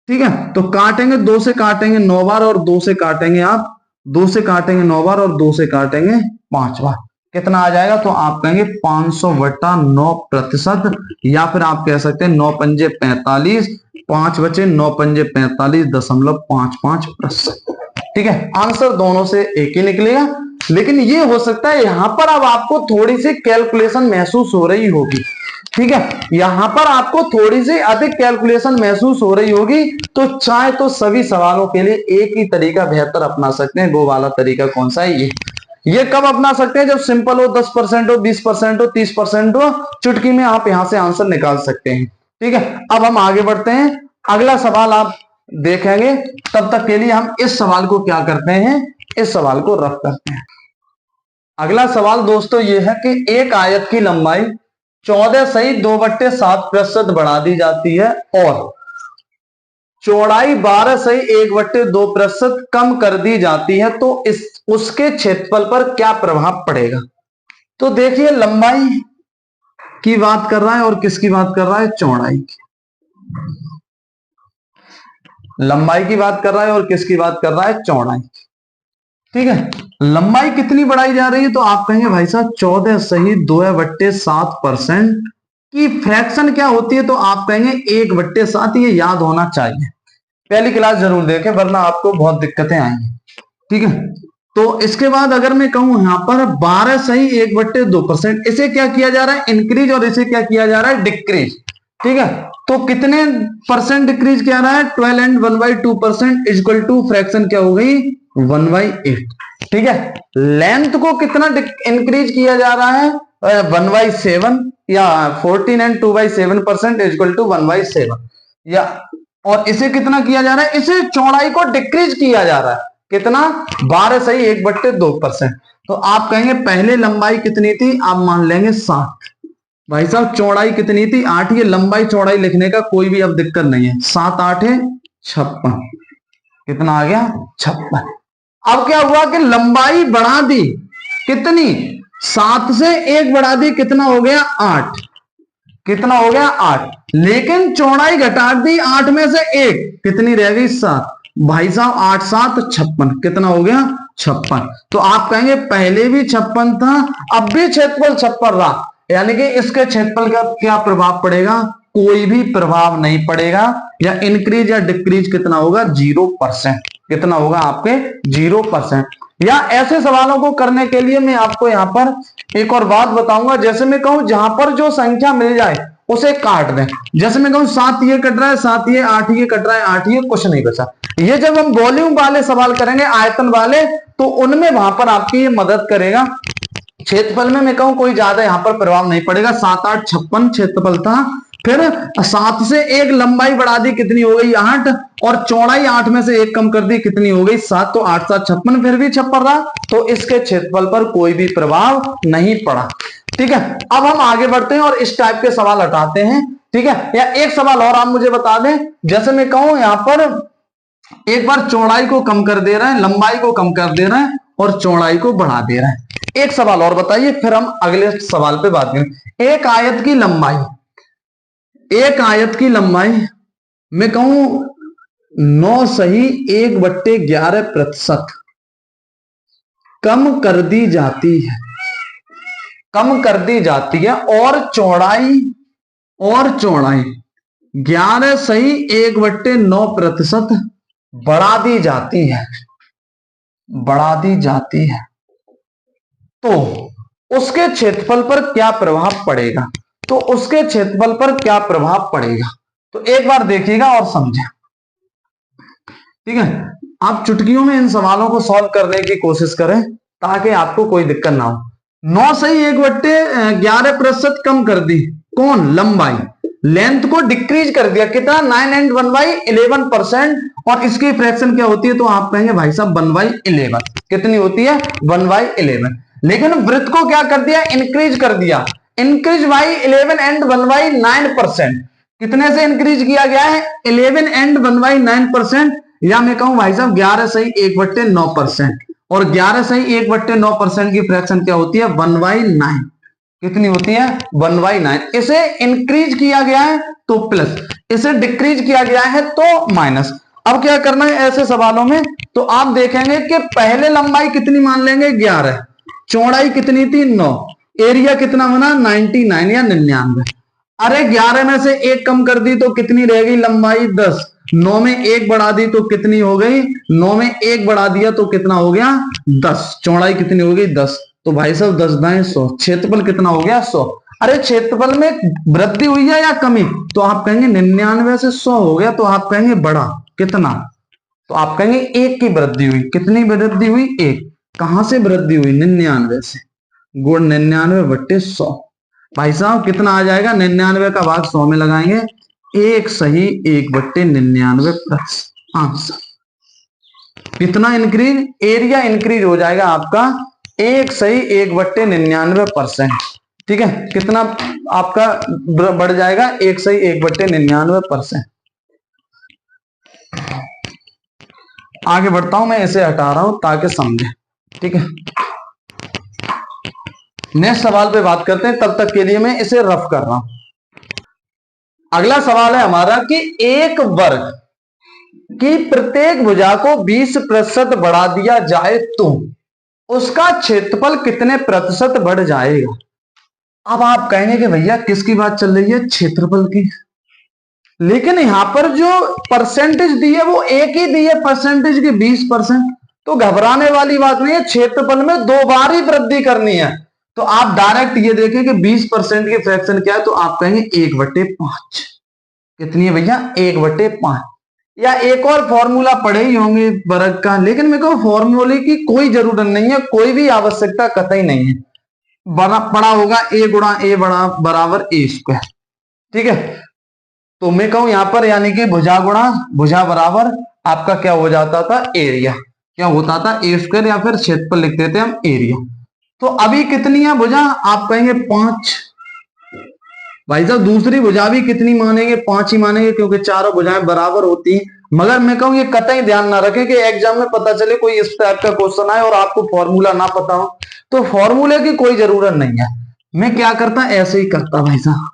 ठीक है, तो काटेंगे, 2 से काटेंगे 9 बार और 2 से काटेंगे आप, 2 से काटेंगे 9 बार और 2 से काटेंगे 5 बार। कितना आ जाएगा, तो आप कहेंगे 500/9%, या फिर आप कह सकते हैं 9 पंजे 45, 5 बचे 9 पंजे 45.55%। ठीक है, आंसर दोनों से एक ही निकलेगा। लेकिन ये हो सकता है यहां पर अब आपको थोड़ी सी कैलकुलेशन महसूस हो रही होगी। ठीक है, यहां पर आपको थोड़ी सी अधिक कैलकुलेशन महसूस हो रही होगी। तो चाहे तो सभी सवालों के लिए एक ही तरीका बेहतर अपना सकते हैं। वो वाला तरीका कौन सा है, ये कब अपना सकते हैं, जब सिंपल हो, 10% हो, 20% हो, 30% हो, चुटकी में आप यहां से आंसर निकाल सकते हैं। ठीक है, अब हम आगे बढ़ते हैं, अगला सवाल आप देखेंगे। तब तक के लिए हम इस सवाल को क्या करते हैं, इस सवाल को रफ करते हैं। अगला सवाल दोस्तों ये है कि एक आयत की लंबाई 14 सही 2/7% बढ़ा दी जाती है और चौड़ाई 12 सही 1/2% कम कर दी जाती है, तो उसके क्षेत्रफल पर क्या प्रभाव पड़ेगा। तो देखिए लंबाई की बात कर रहा है और किसकी बात कर रहा है, चौड़ाई की। लंबाई की बात कर रहा है और किसकी बात कर रहा है, चौड़ाई। ठीक है, लंबाई कितनी बढ़ाई जा रही है, तो आप कहेंगे भाई साहब 14 सही 2/7% की फ्रैक्शन क्या होती है, तो आप कहेंगे 1/7। ये याद होना चाहिए, पहली क्लास जरूर देखें वरना आपको बहुत दिक्कतें आएंगी। ठीक है, तो इसके बाद अगर मैं कहूं यहां पर 12 सही 1/2%, इसे क्या किया जा रहा है, इंक्रीज, और इसे क्या किया जा रहा है, डिक्रीज। ठीक है, तो कितने परसेंट डिक्रीज किया रहा है, 12 एंड 1/2% इक्वल टू फ्रैक्शन क्या हो गई, 1/8। ठीक है, लेंथ को कितना इंक्रीज किया जा रहा है, 1/7, या 14 एंड 2/7% इक्वल टू 1/7, या और इसे कितना किया जा रहा है, इसे चौड़ाई को डिक्रीज किया जा रहा है, कितना, 12 सही 1/2%। तो आप कहेंगे पहले लंबाई कितनी थी, आप मान लेंगे 7। भाई साहब चौड़ाई कितनी थी, 8। ये लंबाई चौड़ाई लिखने का कोई भी अब दिक्कत नहीं है, 7 8 56। कितना आ गया, 56। अब क्या हुआ कि लंबाई बढ़ा दी, कितनी, 7 से 1 बढ़ा दी, कितना हो गया, 8। कितना हो गया, 8। लेकिन चौड़ाई घटा दी 8 में से 1, कितनी रह गई, 7। भाई साहब 8 7 56, कितना हो गया, 56। तो आप कहेंगे पहले भी 56 था, अब भी क्षेत्रफल 56 रहा, यानी कि इसके क्षेत्रफल का क्या प्रभाव पड़ेगा, कोई भी प्रभाव नहीं पड़ेगा, या इंक्रीज या डिक्रीज कितना होगा, 0%। कितना होगा आपके, 0%। या ऐसे सवालों को करने के लिए मैं आपको यहां पर एक और बात बताऊंगा। जैसे मैं कहूं जहां पर जो संख्या मिल जाए उसे काट दें। जैसे मैं कहूं 7 ये कट रहा है, 7 ये, 8 ये कट रहा है, 8 ये, कुछ नहीं बचा। ये जब हम वॉल्यूम वाले सवाल करेंगे, आयतन वाले, तो उनमें वहां पर आपकी ये मदद करेगा क्षेत्रफल में मैं कहूं कोई ज्यादा यहाँ पर प्रभाव नहीं पड़ेगा। 7 8 56 क्षेत्रफल था, फिर 7 से 1 लंबाई बढ़ा दी, कितनी हो गई 8, और चौड़ाई 8 में से 1 कम कर दी, कितनी हो गई 7। तो 8 7 56, फिर भी 56 रहा, तो इसके क्षेत्रफल पर कोई भी प्रभाव नहीं पड़ा। ठीक है, अब हम आगे बढ़ते हैं और इस टाइप के सवाल हटाते हैं। ठीक है, या एक सवाल और आप मुझे बता दें, जैसे मैं कहूं यहां पर एक बार चौड़ाई को कम कर दे रहे हैं, लंबाई को कम कर दे रहे हैं और चौड़ाई को बढ़ा दे रहे हैं। एक सवाल और बताइए, फिर हम अगले सवाल पे बात करें। एक आयत की लंबाई मैं कहूं 9 सही 1/11% कम कर दी जाती है, और चौड़ाई 11 सही 1/9% बढ़ा दी जाती है, तो उसके क्षेत्रफल पर क्या प्रभाव पड़ेगा? तो एक बार देखिएगा और समझें। ठीक है, आप चुटकियों में इन सवालों को सॉल्व करने की कोशिश करें ताकि आपको कोई दिक्कत ना हो। 9 सही 1/11% कम कर दी, कौन? लंबाई। लेंथ को डिक्रीज कर दिया, कितना? 9 and 1/11%, और इसकी फ्रैक्शन क्या होती है? तो आप कहेंगे भाई साहब 1/11। कितनी होती है? 1/11। लेकिन वृत्त को क्या कर दिया? इंक्रीज कर दिया, इंक्रीज बाई 11 and 1/9%। कितने से इंक्रीज किया गया है? 11 and 1/9%, या मैं कहूं भाई साहब 11 सही 1/9%, और 11 सही 1/9% की फ्रैक्शन क्या होती है? 1/9। कितनी होती है? 1/9। इसे इंक्रीज किया गया है तो प्लस, इसे डिक्रीज किया गया है तो माइनस। अब क्या करना है ऐसे सवालों में? तो आप देखेंगे कि पहले लंबाई कितनी मान लेंगे? 11, चौड़ाई कितनी थी? 9, एरिया कितना बना? 99 या 99। अरे 11 में से 1 कम कर दी तो कितनी रह गई लंबाई? 10। 9 में 1 बढ़ा दी तो कितनी हो गई? 9 में 1 बढ़ा दिया तो कितना हो गया? 10। चौड़ाई कितनी हो गई? 10। तो भाई साहब 10 दाएं 100, क्षेत्रफल कितना हो गया? 100। अरे क्षेत्रफल में वृद्धि हुई है या कमी? तो आप कहेंगे 99 से 100 हो गया, तो आप कहेंगे बढ़ा कितना? तो आप कहेंगे 1 की वृद्धि हुई। कितनी वृद्धि हुई? 1। कहां से वृद्धि हुई? 99 से, गुण 99/100। भाई साहब कितना आ जाएगा? 99 का भाग 100 में लगाएंगे, 1 सही 1/99%। कितना इंक्रीज? एरिया इंक्रीज हो जाएगा आपका 1 सही 1/99%। ठीक है, कितना आपका बढ़ जाएगा? 1 सही 1/99%। आगे बढ़ता हूं, मैं इसे हटा रहा हूं ताकि समझे। ठीक है, नेक्स्ट सवाल पे बात करते हैं, तब तक के लिए मैं इसे रफ कर रहा हूं। अगला सवाल है हमारा कि एक वर्ग की प्रत्येक भुजा को 20% बढ़ा दिया जाए तो उसका क्षेत्रफल कितने प्रतिशत बढ़ जाएगा? अब आप कहेंगे कि भैया किसकी बात चल रही है? क्षेत्रफल की। लेकिन यहां पर जो परसेंटेज दी है वो एक ही दी है, परसेंटेज की 20%। तो घबराने वाली बात नहीं है, क्षेत्रफल में 2 बार ही वृद्धि करनी है। तो आप डायरेक्ट ये देखें कि 20% की फ्रैक्शन क्या है, तो आप कहेंगे 1/5। कितनी है भैया? 1/5। या एक और फॉर्मूला पढ़े ही होंगे वर्ग का, लेकिन मेरे को फॉर्मूले की कोई जरूरत नहीं है, कोई भी आवश्यकता कतई नहीं है। पढ़ा होगा a गुणा a बराबर a²। ठीक है, तो मैं कहूं यहां पर यानी कि भुजा गुणा भुजा बराबर आपका क्या हो जाता था? एरिया। क्या होता था? a² या फिर क्षेत्रफल लिख देते हम एरिया। तो अभी कितनी है भुजा? आप कहेंगे 5। भाई साहब दूसरी भुजा भी कितनी मानेंगे? 5 ही मानेंगे, क्योंकि चारों भुजाएं बराबर होती हैं। मगर मैं कहूं ये कतई ध्यान ना रखें कि एग्जाम में पता चले कोई इस टाइप का क्वेश्चन आए और आपको फॉर्मूला ना पता हो। तो फॉर्मूले की कोई जरूरत नहीं है। मैं क्या करता? ऐसे ही करता भाई साहब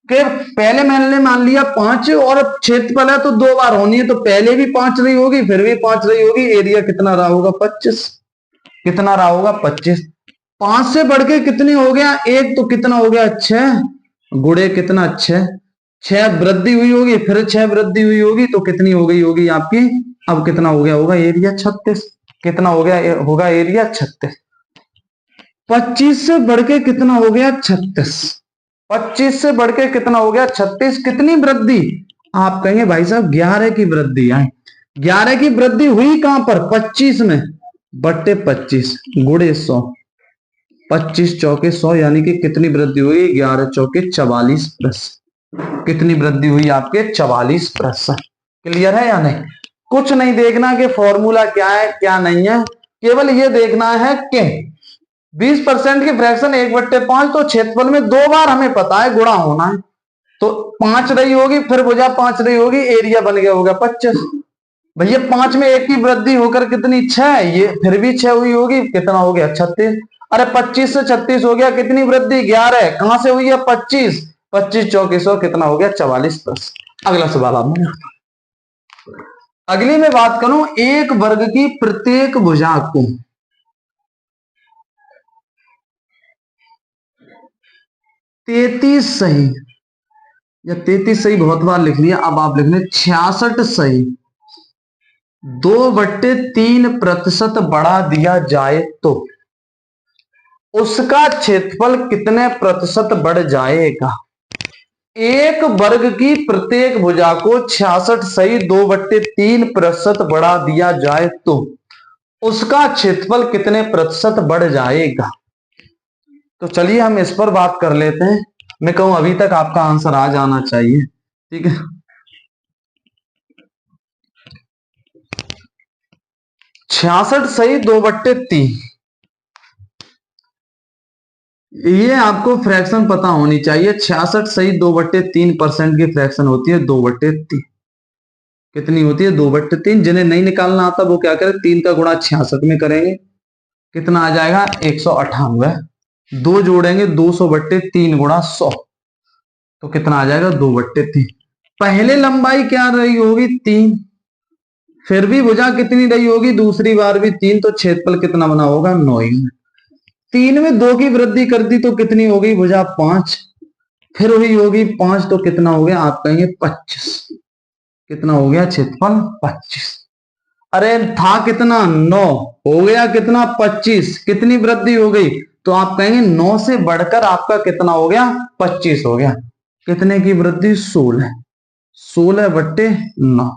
कि पहले मैंने मान लिया 5, और क्षेत्रफल है तो 2 बार होनी है, तो पहले भी 5 रही होगी, फिर भी 5 रही होगी। एरिया कितना रहा होगा? 25। कितना रहा होगा? 25। 5 से बढ़ के कितनी हो गया? 1, तो कितना हो गया? 6 गुणे कितना? 6। 6 वृद्धि हुई होगी, फिर 6 वृद्धि हुई होगी, तो कितनी हो गई होगी आपकी? अब कितना हो गया होगा? एरिया 36। कितना हो गया होगा? एरिया 36। 25 से बढ़ के कितना हो गया? 36। 25 से बढ़ के कितना हो गया? 36। कितनी वृद्धि? आप कहेंगे भाई साहब 11 की वृद्धि आई। 11 की वृद्धि हुई कहां पर? 25 में, बट्टे 25 गुणे 100। 25 चौके 100 यानी कि कितनी वृद्धि हुई? 11 चौके 44%। कितनी वृद्धि हुई? आपके 44%। क्लियर है या नहीं? कुछ नहीं देखना कि फॉर्मूला क्या है क्या नहीं है, केवल ये देखना है कि 20% की फ्रैक्शन 1/5, तो क्षेत्रफल में 2 बार हमें पता है गुणा होना है, तो 5 रही होगी, फिर भुजा 5 रही होगी, एरिया बन गया होगा 25। भैया 5 में 1 की वृद्धि होकर कितनी? 6, ये फिर भी 6 हुई होगी, कितना हो गया? 36। अरे 25 से 36 हो गया, कितनी वृद्धि? 11। कहां से हुई है? 25। 25 चौके 100 कितना हो गया? 44%। अगला सवाल आप में। अगली मैं बात करूं, एक वर्ग की प्रत्येक भुजा को 33 सही, या 33 सही बहुत बार लिख लिया, अब आप लिख लें 66 सही 2/3% बढ़ा दिया जाए तो उसका क्षेत्रफल कितने प्रतिशत बढ़ जाएगा? एक वर्ग की प्रत्येक भुजा को 66 सही 2/3% बढ़ा दिया जाए तो उसका क्षेत्रफल कितने प्रतिशत बढ़ जाएगा? तो चलिए हम इस पर बात कर लेते हैं। मैं कहूं अभी तक आपका आंसर आ जाना चाहिए, ठीक है। 66 सही 2/3, ये आपको फ्रैक्शन पता होनी चाहिए। 66 सही 2/3% की फ्रैक्शन होती है 2/3। कितनी होती है? 2/3। जिन्हें नहीं निकालना आता वो क्या करें? 3 का गुणा 66 में करेंगे, कितना आ जाएगा? 198। 2 जोड़ेंगे 200/3 गुणा 100, तो कितना आ जाएगा? 2/3। पहले लंबाई क्या रही होगी? 3। फिर भी भुजा कितनी रही होगी? दूसरी बार भी 3, तो क्षेत्रफल कितना बना होगा? 9। 3 में 2 की वृद्धि कर दी तो कितनी हो गई भुजा? 5। फिर हुई होगी 5, तो कितना हो गया? आप कहेंगे 25। कितना हो गया क्षेत्रफल? 25। अरे था कितना? 9, हो गया कितना? 25। कितनी वृद्धि हो गई? तो आप कहेंगे 9 से बढ़कर आपका कितना हो गया? 25 हो गया। कितने की वृद्धि? 16। 16/9।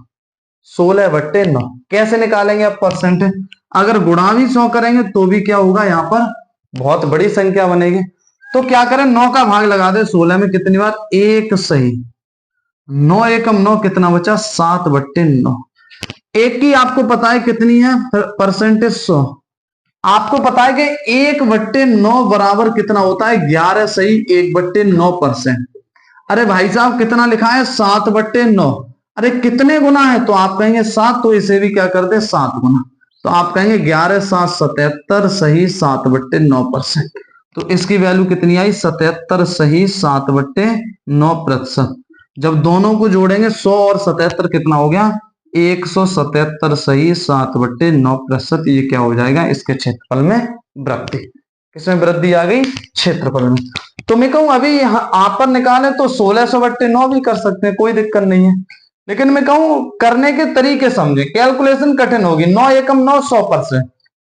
16/9 कैसे निकालेंगे आप परसेंटेज? अगर गुणा भी 100 करेंगे तो भी क्या होगा? यहाँ पर बहुत बड़ी संख्या बनेगी। तो क्या करें? 9 का भाग लगा दे 16 में, कितनी बार? 1 सही 9 एकम 9, कितना बचा? 7/9। एक की आपको पता है कितनी है परसेंटेज? 100। आपको पता है कि 1/9 बराबर कितना होता है? 11 सही 1/9%। अरे भाई साहब कितना लिखा है? 7/9। अरे कितने गुना है? तो आप कहेंगे 7, तो इसे भी क्या कर दे? 7 गुना। तो आप कहेंगे 11 7 77 सही 7/9%। तो इसकी वैल्यू कितनी आई? 77 सही 7/9%। जब दोनों को जोड़ेंगे 100 और 77 कितना हो गया? 177 सही 7/9%। ये क्या हो जाएगा? इसके क्षेत्रफल में वृद्धि। किसमें वृद्धि आ गई? क्षेत्रफल में। तो मैं कहूं अभी यहाँ पर निकालें तो 1600/9 भी कर सकते हैं, कोई दिक्कत नहीं है, लेकिन मैं कहूं करने के तरीके समझे, कैलकुलेशन कठिन होगी। 9 एकम 9 100%,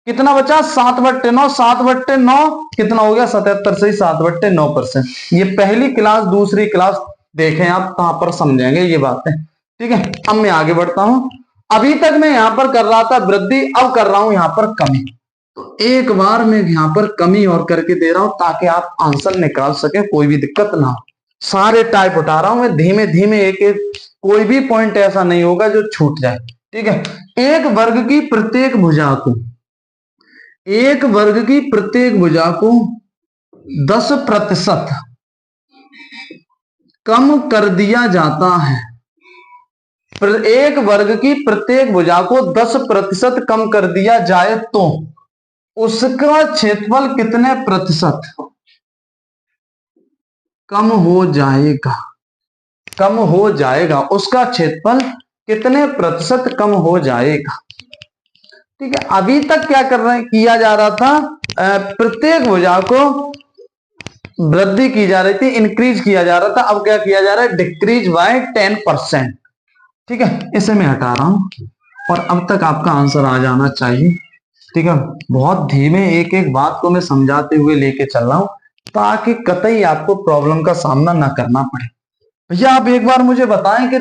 कितना बचा? 7/9। 7/9 कितना हो गया? 77 सही 7/9%। ये पहली क्लास दूसरी क्लास देखें आप, कहां पर समझेंगे ये बातें, ठीक है। अब मैं आगे बढ़ता हूं। अभी तक मैं यहां पर कर रहा था वृद्धि, अब कर रहा हूं यहां पर कमी। तो एक बार मैं यहां पर कमी और करके दे रहा हूं ताकि आप आंसर निकाल सके, कोई भी दिक्कत ना हो। सारे टाइप उठा रहा हूं मैं धीमे धीमे, एक एक, कोई भी पॉइंट ऐसा नहीं होगा जो छूट जाए, ठीक है। एक वर्ग की प्रत्येक भुजा को, एक वर्ग की प्रत्येक भुजा को 10% कम कर दिया जाता है। एक वर्ग की प्रत्येक भुजा को 10% कम कर दिया जाए तो उसका क्षेत्रफल कितने प्रतिशत कम हो जाएगा? कम हो जाएगा, उसका क्षेत्रफल कितने प्रतिशत कम हो जाएगा? ठीक है। अभी तक क्या कर रहे हैं? किया जा रहा था प्रत्येक भुजा को वृद्धि की जा रही थी, इंक्रीज किया जा रहा था। अब क्या किया जा रहा है? Decrease by 10%। ठीक है, इसे मैं हटा रहा हूं और अब तक आपका आंसर आ जाना चाहिए, ठीक है। बहुत धीमे एक एक बात को मैं समझाते हुए लेके चल रहा हूं ताकि कतई आपको प्रॉब्लम का सामना ना करना पड़े। भैया आप एक बार मुझे बताएं कि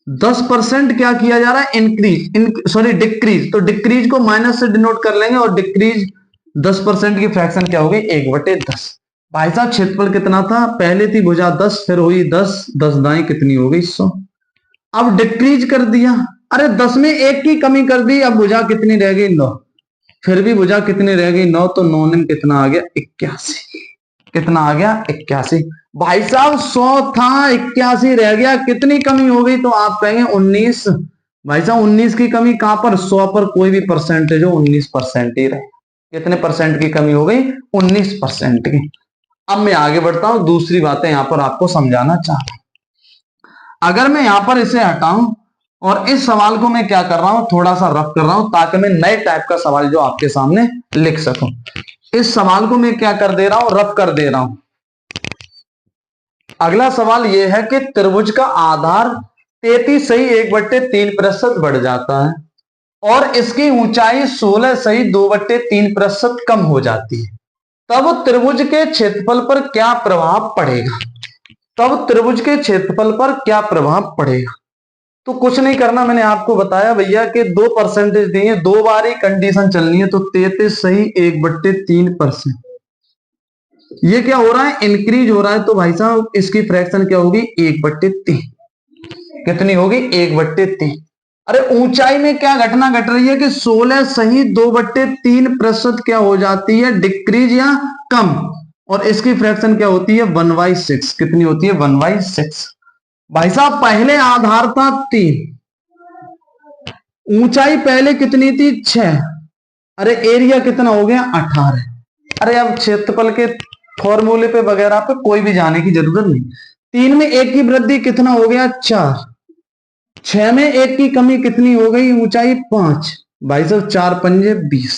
10% क्या किया जा रहा है? Increase, sorry decrease. तो डिक्रीज को माइनस से डिनोट कर लेंगे और डिक्रीज 10% की फ्रैक्शन क्या होगी 1/10। भाई साहब क्षेत्रफल कितना था, पहले थी भुजा 10, फिर हुई 10, 10 दाएं कितनी हो गई 100। अब डिक्रीज कर दिया, अरे 10 में 1 की कमी कर दी, अब भुजा कितनी रह गई 9, फिर भी भुजा कितनी रह गई 9, तो 9 में कितना आ गया 81। कितना आ गया 81। भाई साहब 100 था 81 रह गया, कितनी कमी हो गई, तो आप कहेंगे 19। भाई साहब 19 की कमी कहां पर, 100 पर कोई भी परसेंटेज हो 19% ही रहे। कितने परसेंट की कमी हो गई 19% की। अब मैं आगे बढ़ता हूं, दूसरी बातें यहां पर आपको समझाना चाहता हूं। अगर मैं यहां पर इसे हटाऊं और इस सवाल को मैं क्या कर रहा हूं, थोड़ा सा रफ कर रहा हूं ताकि मैं नए टाइप का सवाल जो आपके सामने लिख सकूं। इस सवाल को मैं क्या कर दे रहा हूं, रफ कर दे रहा हूं। अगला सवाल यह है कि त्रिभुज का आधार 33 सही 1/3% बढ़ जाता है और इसकी ऊंचाई 16 सही 2/3% कम हो जाती है, तब त्रिभुज के क्षेत्रफल पर क्या प्रभाव पड़ेगा। तब त्रिभुज के क्षेत्रफल पर क्या प्रभाव पड़ेगा। तो कुछ नहीं करना, मैंने आपको बताया भैया कि 2% दिए, 2 बार ही कंडीशन चलनी है, तो 33 सही 1/3%। ये क्या हो रहा है, इंक्रीज हो रहा है, तो भाई साहब इसकी फ्रैक्शन क्या होगी 1/3। कितनी होगी 1/3। अरे ऊंचाई में क्या घटना घट रही है कि 16 सही 2/3% क्या हो जाती है, डिक्रीज या कम, और इसकी फ्रैक्शन क्या होती है 1/6। कितनी होती है 1/6। भाई साहब पहले आधार था 3, ऊंचाई पहले कितनी थी 6, अरे एरिया कितना हो गया 18। अरे अब क्षेत्रफल के फॉर्मूले पे वगैरह पे कोई भी जाने की जरूरत नहीं। 3 में 1 की वृद्धि कितना हो गया 4, 6 में 1 की कमी कितनी हो गई ऊंचाई 5। भाई साहब 4 पंजे 20।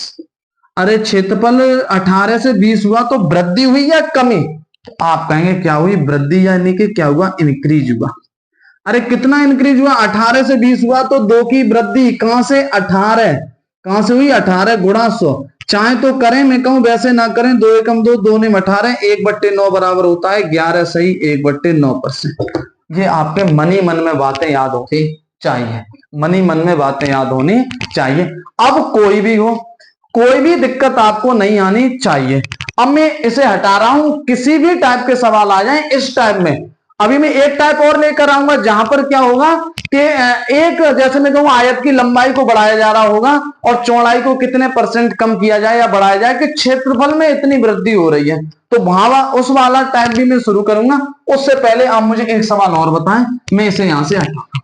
अरे क्षेत्रफल 18 से 20 हुआ तो वृद्धि हुई या कमी, तो आप कहेंगे क्या हुई वृद्धि, यानी कि क्या हुआ इंक्रीज हुआ। अरे कितना इंक्रीज हुआ 18 से 20 हुआ, तो 2 की वृद्धि कहां से 18, कहां से हुई 18 गुणा 100। चाहे तो करें, मैं कहूं वैसे ना करें, 2 एकम 2, 2 ने 18, 1/9 बराबर होता है 11 सही 1/9%। ये आपके मनी मन में बातें याद होती चाहिए, मनी मन में बातें याद होनी चाहिए। अब कोई भी हो, कोई भी दिक्कत आपको नहीं आनी चाहिए। अब मैं इसे हटा रहा हूं, किसी भी टाइप के सवाल आ जाएं इस टाइप में। अभी मैं एक टाइप और लेकर आऊंगा जहां पर क्या होगा कि एक, जैसे मैं कहूं आयत की लंबाई को बढ़ाया जा रहा होगा और चौड़ाई को कितने % कम किया जाए या बढ़ाया जाए कि क्षेत्रफल में इतनी वृद्धि हो रही है, तो वहां उस वाला टाइप भी मैं शुरू करूंगा। उससे पहले आप मुझे एक सवाल और बताएं, मैं इसे यहां से हटाऊंगा।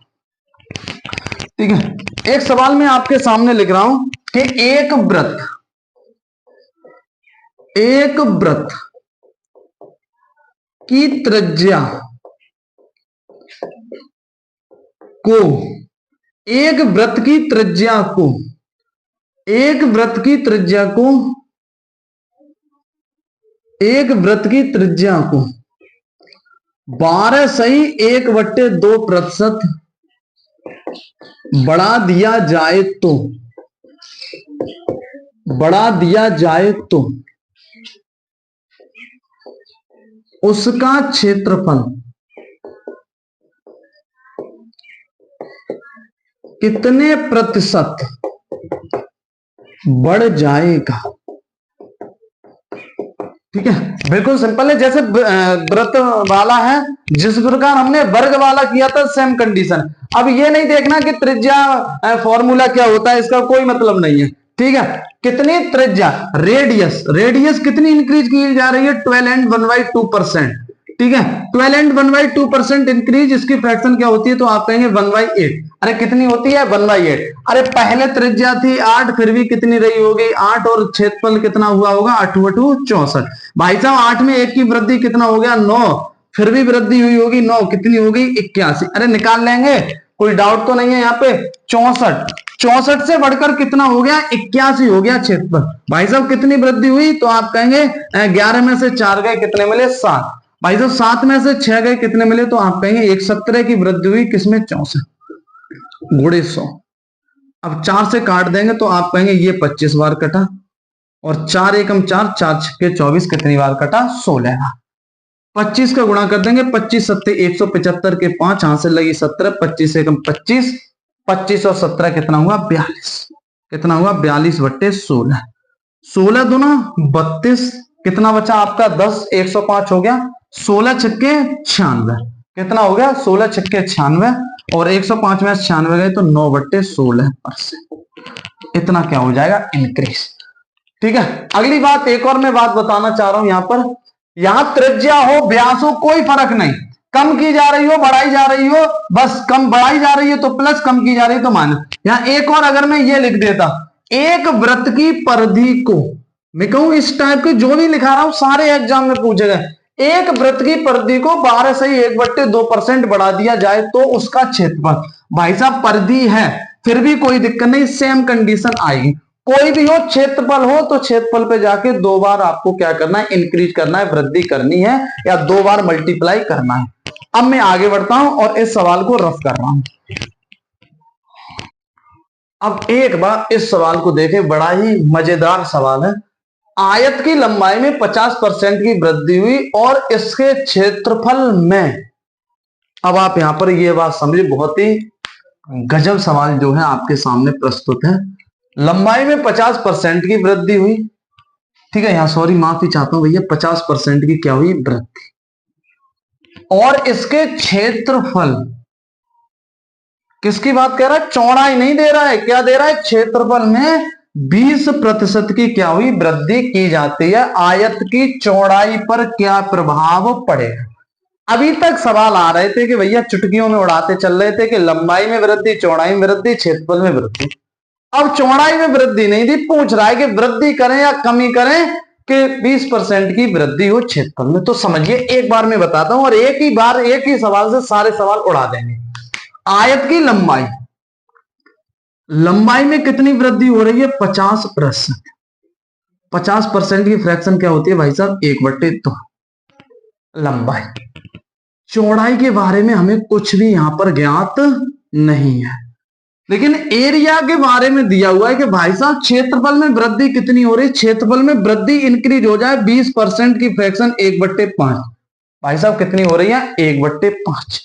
ठीक है, एक सवाल मैं आपके सामने लिख रहा हूं कि एक वृत्त की त्रिज्या को, एक वृत्त की त्रिज्या को, एक वृत्त की त्रिज्या को, एक वृत्त की त्रिज्या को 12 सही 1/2% बढ़ा दिया जाए तो, बढ़ा दिया जाए तो उसका क्षेत्रफल कितने % बढ़ जाएगा। ठीक है, बिल्कुल सिंपल है, जैसे वृत्त वाला है जिस प्रकार हमने वर्ग वाला किया था सेम कंडीशन। अब ये नहीं देखना कि त्रिज्या फॉर्मूला क्या होता है, इसका कोई मतलब नहीं है। ठीक है, कितनी त्रिज्या, रेडियस कितनी इंक्रीज की जा रही है 12 and 1/2%। ठीक है, 12 and 1/2% इंक्रीज, इसकी फ्रैक्शन क्या होती है, तो आप कहेंगे 1/8। अरे कितनी होती है 1/8। अरे पहले त्रिज्या थी 8, फिर भी कितनी रही होगी 8, और क्षेत्रफल कितना हुआ होगा 8×8 64। भाई साहब 8 में 1 की वृद्धि कितना हो गया 9, फिर भी वृद्धि हुई होगी 9, कितनी होगी 81। अरे निकाल लेंगे, कोई डाउट तो नहीं है यहाँ पे। 64 से बढ़कर कितना हो गया 81 हो गया क्षेत्रफल। भाई साहब कितनी वृद्धि हुई, तो आप कहेंगे 11 में से 4 गए कितने मिले 7। भाई साहब 7 में से 6 गए कितने मिले, तो आप कहेंगे 117 की वृद्धि हुई किसमें 64 गुणे 100। अब 4 से काट देंगे तो आप कहेंगे ये 25 बार कटा, और 4 एकम 4, 4 छक्के 24, कितनी बार कटा 16 बार। 25 का गुणा कर देंगे, 25 सत्ते 175 के 5, हाथ से लगी 17, 25 एकम 25, 25 और 17 कितना हुआ 42। कितना हुआ 42/16। 16 दूना 32, कितना बचा आपका 10, 105 हो गया, 16 छक्के 96, कितना हो गया 16 छक्के 96 और 105 में 96 गए तो 9/16%, इतना क्या हो जाएगा इंक्रीज। ठीक है, अगली बात एक और मैं बात बताना चाह रहा हूं यहां पर, यहां त्रिज्या हो व्यास हो कोई फर्क नहीं, कम की जा रही हो बढ़ाई जा रही हो, बस कम बढ़ाई जा रही है तो प्लस, कम की जा रही है तो माइनस। यहां एक और अगर मैं ये लिख देता, एक वृत्त की परिधि को, मैं कहूं इस टाइप के जो भी लिखा रहा हूं सारे एग्जाम में पूछे गए, एक वृत्त की परिधि को 12 से 1/2% बढ़ा दिया जाए तो उसका क्षेत्रफल, भाई साहब परिधि है फिर भी कोई दिक्कत नहीं, सेम कंडीशन आएगी, कोई भी हो क्षेत्रफल हो तो क्षेत्रफल पे जाके 2 बार आपको क्या करना है, इंक्रीज करना है, वृद्धि करनी है या 2 बार मल्टीप्लाई करना है। अब मैं आगे बढ़ता हूं और इस सवाल को रफ कर रहा हूं। अब एक बार इस सवाल को देखें, बड़ा ही मजेदार सवाल है। आयत की लंबाई में 50% की वृद्धि हुई और इसके क्षेत्रफल में, अब आप यहां पर ये बात समझिए, बहुत ही गजब सवाल जो है आपके सामने प्रस्तुत है। लंबाई में 50% की वृद्धि हुई, ठीक है, यहां सॉरी माफी चाहता हूं भैया, 50% की क्या हुई वृद्धि, और इसके क्षेत्रफल, किसकी बात कह रहा है, चौड़ाई नहीं दे रहा है, क्या दे रहा है, क्षेत्रफल में 20% की क्या हुई वृद्धि की जाती है, आयत की चौड़ाई पर क्या प्रभाव पड़ेगा। अभी तक सवाल आ रहे थे कि भैया चुटकियों में उड़ाते चल रहे थे कि लंबाई में वृद्धि, चौड़ाई में वृद्धि, क्षेत्रफल में वृद्धि। अब चौड़ाई में वृद्धि नहीं थी, पूछ रहा है कि वृद्धि करें या कमी करें कि 20% की वृद्धि हो क्षेत्रफल में। तो समझिए एक बार मैं बताता हूं और एक ही बार एक ही सवाल से सारे सवाल उड़ा देंगे। आयत की लंबाई, लंबाई में कितनी वृद्धि हो रही है, 50%। 50% की फ्रैक्शन क्या होती है भाई साहब, 1/2 लंबाई। चौड़ाई के बारे में हमें कुछ भी यहां पर ज्ञात नहीं है, लेकिन एरिया के बारे में दिया हुआ है कि भाई साहब क्षेत्रफल में वृद्धि कितनी हो रही है, क्षेत्रफल में वृद्धि इंक्रीज हो जाए 20% की फ्रैक्शन 1/5, भाई साहब कितनी हो रही है 1/5।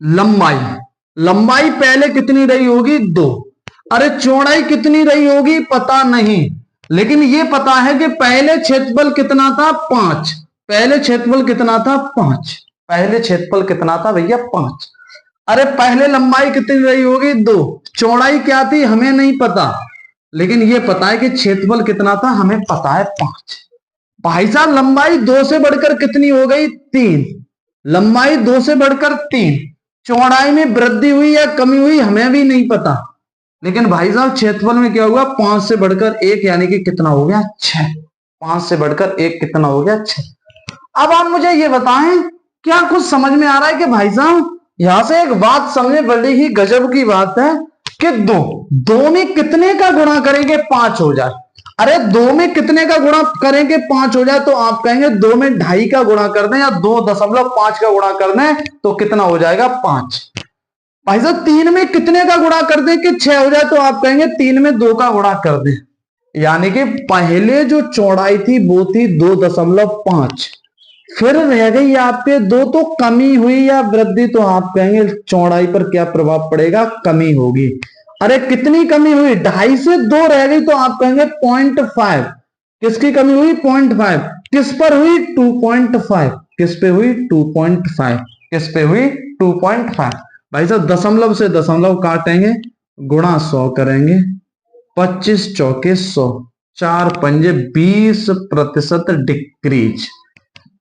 लंबाई, लंबाई पहले कितनी रही होगी 2, अरे चौड़ाई कितनी रही होगी पता नहीं, लेकिन ये पता है कि पहले क्षेत्रफल कितना था 5, पहले क्षेत्रफल कितना था 5, पहले क्षेत्रफल कितना था भैया 5। अरे पहले लंबाई कितनी रही होगी 2, चौड़ाई क्या थी हमें नहीं पता, लेकिन ये पता है कि क्षेत्रफल कितना था हमें पता है 5। भाई साहब लंबाई 2 से बढ़कर कितनी हो गई 3, लंबाई 2 से बढ़कर 3, चौड़ाई में वृद्धि हुई या कमी हुई हमें भी नहीं पता, लेकिन भाई साहब क्षेत्रफल में क्या हुआ 5 से बढ़कर 1 यानी कि कितना हो गया 6, 5 से बढ़कर 1 कितना हो गया 6। अब आप मुझे ये बताएं क्या कुछ समझ में आ रहा है कि भाई साहब यहां से एक बात समझे, बड़ी ही गजब की बात है कि 2 में कितने का गुणा करेंगे 5 हो जाए, अरे 2 में कितने का गुणा करेंगे 5 हो जाए, तो आप कहेंगे 2 में 2.5 का गुणा कर दें या 2.5 का गुणा कर दें तो कितना हो जाएगा 5। भाई साहब 3 में कितने का गुणा कर दें कि 6 हो जाए, तो आप कहेंगे 3 में 2 का गुणा कर दें, यानी कि पहले जो चौड़ाई थी वो थी 2.5, फिर रह गई आपके 2, तो कमी हुई या वृद्धि, तो आप कहेंगे चौड़ाई पर क्या प्रभाव पड़ेगा, कमी होगी। अरे कितनी कमी हुई, 2.5 से 2 रह गई, तो आप कहेंगे 0.5, किसकी कमी हुई 0.5, किस पर हुई 2.5, किस पे हुई 2.5, किस पे हुई 2.5। भाई साहब दशमलव से दशमलव काटेंगे, गुणा 100 करेंगे, 25 चौके 100, 4 पंजे 20% डिक्रीज।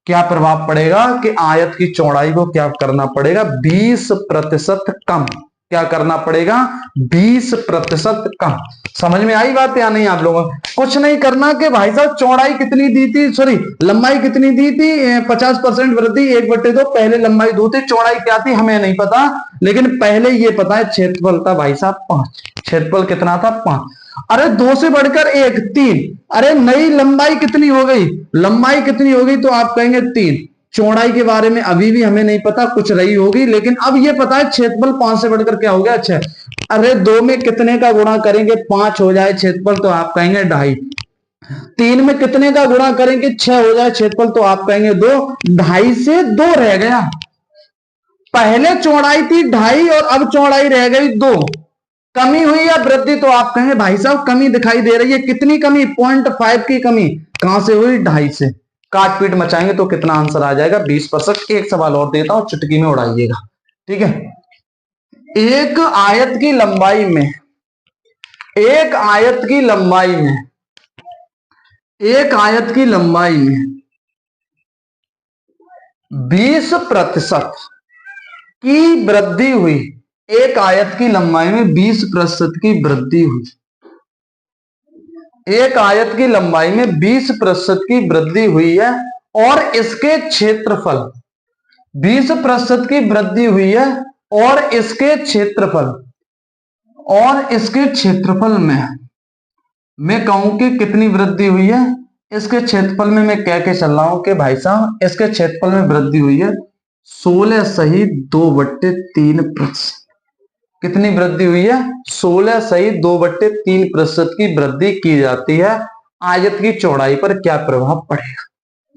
क्या प्रभाव पड़ेगा कि आयत की चौड़ाई को क्या करना पड़ेगा 20% कम, क्या करना पड़ेगा 20% कम। समझ में आई बात या नहीं आप लोगों को, कुछ नहीं करना कि भाई साहब चौड़ाई कितनी दी थी, सॉरी लंबाई कितनी दी थी 50% वृद्धि 1/2, पहले लंबाई 2 थी, चौड़ाई क्या थी हमें नहीं पता, लेकिन पहले ये पता है क्षेत्रफल था भाई साहब 5, क्षेत्रफल कितना था 5। अरे 2 से बढ़कर 1 3, अरे नई लंबाई कितनी हो गई, लंबाई कितनी हो गई, तो आप कहेंगे 3, चौड़ाई के बारे में अभी भी हमें नहीं पता, कुछ रही होगी, लेकिन अब ये पता है क्षेत्रफल 5 से बढ़कर क्या हो गया 6। अरे 2 में कितने का गुणा करेंगे 5 हो जाए क्षेत्रफल, तो आप कहेंगे 2.5, 3 में कितने का गुणा करेंगे 6 हो जाए क्षेत्रफल, तो आप कहेंगे 2, 2.5 से 2 रह गया, पहले चौड़ाई थी 2.5 और अब चौड़ाई रह गई 2, कमी हुई या वृद्धि, तो आप कहेंगे भाई साहब कमी दिखाई दे रही है। कितनी कमी? 0.5 की कमी। कहां से हुई? 2.5 से। काट पीट मचाएंगे तो कितना आंसर आ जाएगा? 20%। एक सवाल और देता हूं, चुटकी में उड़ाइएगा, ठीक है। एक आयत की लंबाई में, एक आयत की लंबाई में, एक आयत की लंबाई में 20% की वृद्धि हुई। एक आयत की लंबाई में 20% की वृद्धि हुई। एक आयत की लंबाई में 20% की वृद्धि हुई है और इसके क्षेत्रफल, 20% की वृद्धि हुई है और इसके क्षेत्रफल, और इसके क्षेत्रफल में मैं कहूं कि कितनी वृद्धि हुई है? इसके क्षेत्रफल में मैं कह के चल रहा हूं कि भाई साहब इसके क्षेत्रफल में वृद्धि हुई है 16 सही 2/3%। कितनी वृद्धि हुई है? 16 सही 2/3% की वृद्धि की जाती है। आयत की चौड़ाई पर क्या प्रभाव पड़ेगा?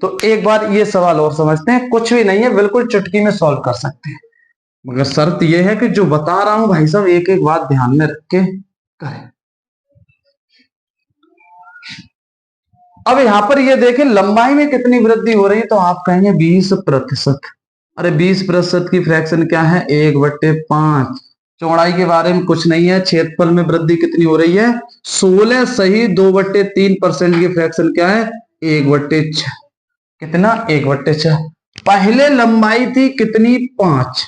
तो एक बार ये सवाल और समझते हैं। कुछ भी नहीं है, बिल्कुल चुटकी में सॉल्व कर सकते हैं, मगर शर्त यह है कि जो बता रहा हूं भाई साहब एक एक बात ध्यान में रख के करें। अब यहां पर ये देखें लंबाई में कितनी वृद्धि हो रही है, तो आप कहेंगे 20%। अरे 20% की फ्रैक्शन क्या है? 1/5। चौड़ाई के बारे में कुछ नहीं है, क्षेत्रफल में वृद्धि कितनी हो रही है? 16 सही 2/3% की फ्रैक्शन क्या है? 1/6। कितना? 1/6। पहले लंबाई थी कितनी? 5।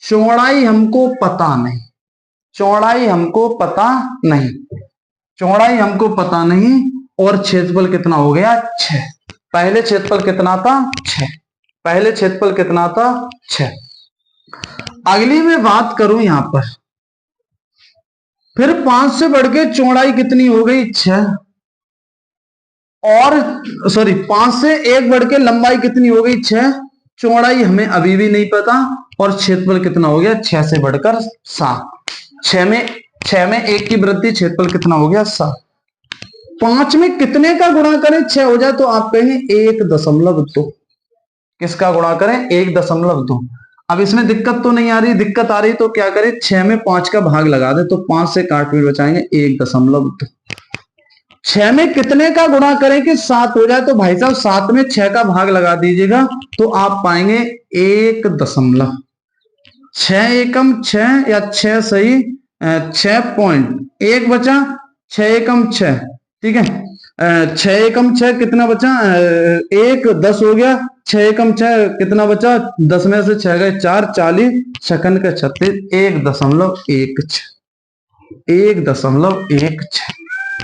चौड़ाई हमको पता नहीं, चौड़ाई हमको पता नहीं, चौड़ाई हमको पता नहीं, और क्षेत्रफल कितना हो गया? 6। पहले क्षेत्रफल कितना था? 6। पहले क्षेत्रफल कितना था? 6। अगली मैं बात करूं यहां पर, फिर 5 से बढ़ के चौड़ाई कितनी हो गई? 6। और सॉरी 5 से 1 बढ़ के लंबाई कितनी हो गई? 6। चौड़ाई हमें अभी भी नहीं पता, और क्षेत्रफल कितना हो गया? 6 से बढ़कर 7। 6 में 1 की वृद्धि, क्षेत्रफल कितना हो गया? 7। 5 में कितने का गुणा करें 6 हो जाए? तो आप कहेंगे 1.2। किसका गुणा करें? 1.2। अब इसमें दिक्कत तो नहीं आ रही, दिक्कत आ रही तो क्या करें? 6 में 5 का भाग लगा दे, तो 5 से काट पीट बचाएंगे 1.2। 6 में कितने का गुणा करें कि 7 हो जाए? तो भाई साहब 7 में 6 का भाग लगा दीजिएगा, तो आप पाएंगे 1. 6 एकम 6 या 6 सही 6.1 बचा, 6 एकम 6, ठीक है। 6 एकम 6 कितना बचा? 1 10 हो गया। 6 एकम 6 कितना बचा? 10 में से 6 गए 4, 40 सेकंड के 36, 1.16। 1.16।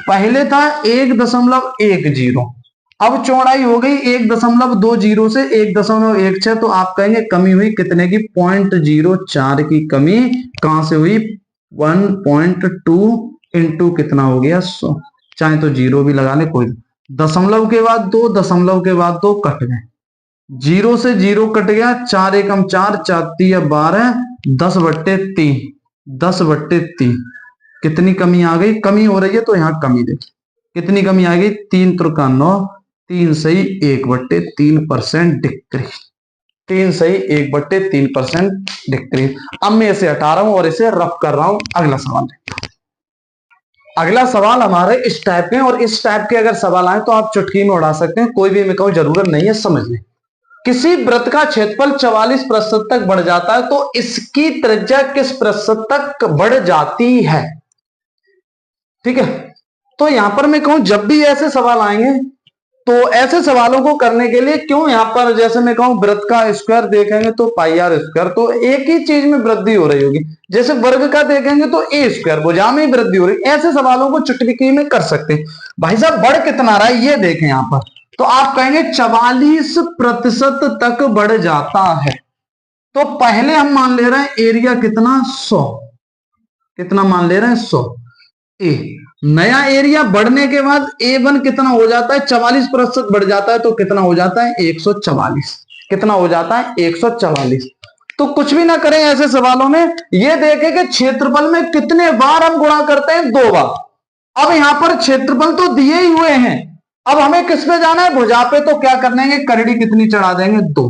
पहले था 1.10, अब चौड़ाई हो गई 1.20 से 1.16। तो आप कहेंगे कमी हुई कितने की? 0.04 की कमी। कहां से हुई? 1.2 इंटू कितना हो गया? 100। चाहे तो 0 भी लगा ले, कोई दशमलव के बाद 2, दशमलव के बाद 2 कट गए, 0 से 0 कट गया। 4 एकम 4, 4 3 12, 10/3। 10/3 कितनी कमी आ गई? कमी हो रही है तो यहां कमी देखिए कितनी कमी आ गई? 3 त्रिका 9, 3 सही 1/3% डिक्रीज। 3 सही 1/3% डिक्रीज। अब मैं इसे हटा रहा हूं और इसे रफ कर रहा हूं। अगला सवाल, अगला सवाल हमारे इस टाइप के, और इस टाइप के अगर सवाल आए तो आप चुटकी में उड़ा सकते हैं, कोई भी मैं कहूं जरूरत नहीं है समझने। किसी वृत्त का क्षेत्रफल 44% तक बढ़ जाता है, तो इसकी त्रिज्या किस प्रतिशत तक बढ़ जाती है? ठीक है, तो यहां पर मैं कहूं जब भी ऐसे सवाल आएंगे तो ऐसे सवालों को करने के लिए क्यों यहां पर जैसे मैं कहूं वृत्त का स्क्वायर देखेंगे तो πr², तो एक ही चीज में वृद्धि हो रही होगी। जैसे वर्ग का देखेंगे तो a², भुजा में वृद्धि हो रही। ऐसे सवालों को चुटकी में कर सकते हैं। भाई साहब बढ़ कितना रहा है ये देखें यहां पर, तो आप कहेंगे 44% तक बढ़ जाता है। तो पहले हम मान ले रहे हैं एरिया कितना? 100। कितना मान ले रहे हैं? 100। नया एरिया बढ़ने के बाद A1 कितना हो जाता है? 44% बढ़ जाता है, तो कितना हो जाता है? 144। कितना हो जाता है? 144। तो कुछ भी ना करें ऐसे सवालों में, ये देखें कि क्षेत्रफल में कितने बार हम गुणा करते हैं? 2 बार। अब यहां पर क्षेत्रफल तो दिए ही हुए हैं, अब हमें किस पे जाना है? भुजा पे। तो क्या कर देंगे? करड़ी कितनी चढ़ा देंगे? 2।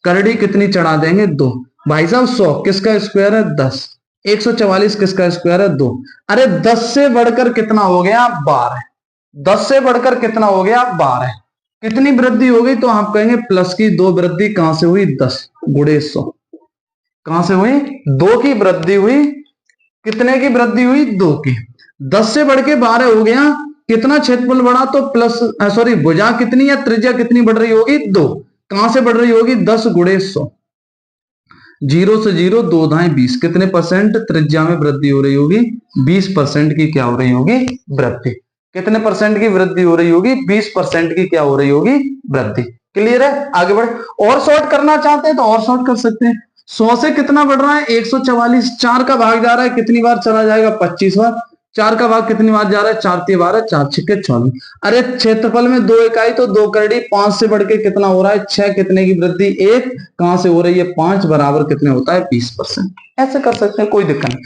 करड़ी कितनी चढ़ा देंगे? 2। भाई साहब 100 किसका स्क्वायर है? 10। 144 किसका स्क्वायर है 2। अरे 10 से बढ़कर कितना हो गया 12। 10 से बढ़कर कितना हो गया 12। कितनी वृद्धि हो गई तो आप कहेंगे प्लस की 2 वृद्धि कहां से हुई 10 गुणे 100। कहां से हुई 2 की वृद्धि हुई। कितने की वृद्धि हुई 2 की। 10 से बढ़ के 12 हो गया। कितना क्षेत्रफल बढ़ा तो प्लस सॉरी भुजा कितनी या त्रिज्या कितनी बढ़ रही होगी 2। कहां से बढ़ रही होगी 10 गुणे 100। 0 से 0 2 दाएं 20। कितने परसेंट त्रिज्या में वृद्धि हो रही होगी 20% की क्या हो रही होगी वृद्धि। कितने परसेंट की वृद्धि हो रही होगी 20% की क्या हो रही होगी वृद्धि। क्लियर है। आगे बढ़े और शॉर्ट करना चाहते हैं तो और शॉर्ट कर सकते हैं। 100 से कितना बढ़ रहा है 144। 4 का भाग जा रहा है कितनी बार चला जाएगा 25 बार। 4 का भाग कितनी बार जा रहा है 4 3 12 4 6 24। अरे क्षेत्रफल में 2 इकाई तो 2 करड़ी। 5 से बढ़ के कितना हो रहा है 6। कितने की वृद्धि 1। कहां से हो रही है 5 बराबर कितने होता है 20%। ऐसे कर सकते हैं कोई दिक्कत नहीं।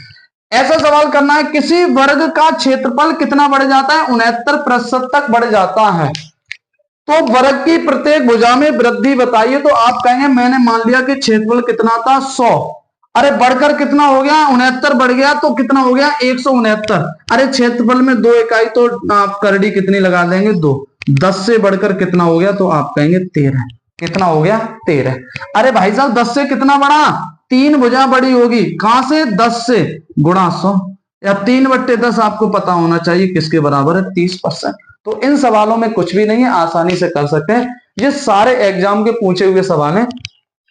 ऐसा सवाल करना है किसी वर्ग का क्षेत्रफल कितना बढ़ जाता है 69% तक बढ़ जाता है तो वर्ग की प्रत्येक भुजा में वृद्धि बताइए। तो आप कहेंगे मैंने मान लिया कि क्षेत्रफल कितना था 100। अरे बढ़कर कितना हो गया 69 बढ़ गया तो कितना हो गया 169। अरे क्षेत्रफल में 2 इकाई तो आप करड़ी कितनी लगा देंगे 2। 10 से बढ़कर कितना हो गया तो आप कहेंगे 13। कितना हो गया 13। अरे भाई साहब 10 से कितना बढ़ा 3 भुजा बड़ी होगी। कहां से 10 से गुणा 100 या 3/10 आपको पता होना चाहिए किसके बराबर है 30%। तो इन सवालों में कुछ भी नहीं है आसानी से कर सकते हैं। ये सारे एग्जाम के पूछे हुए सवाल हैं।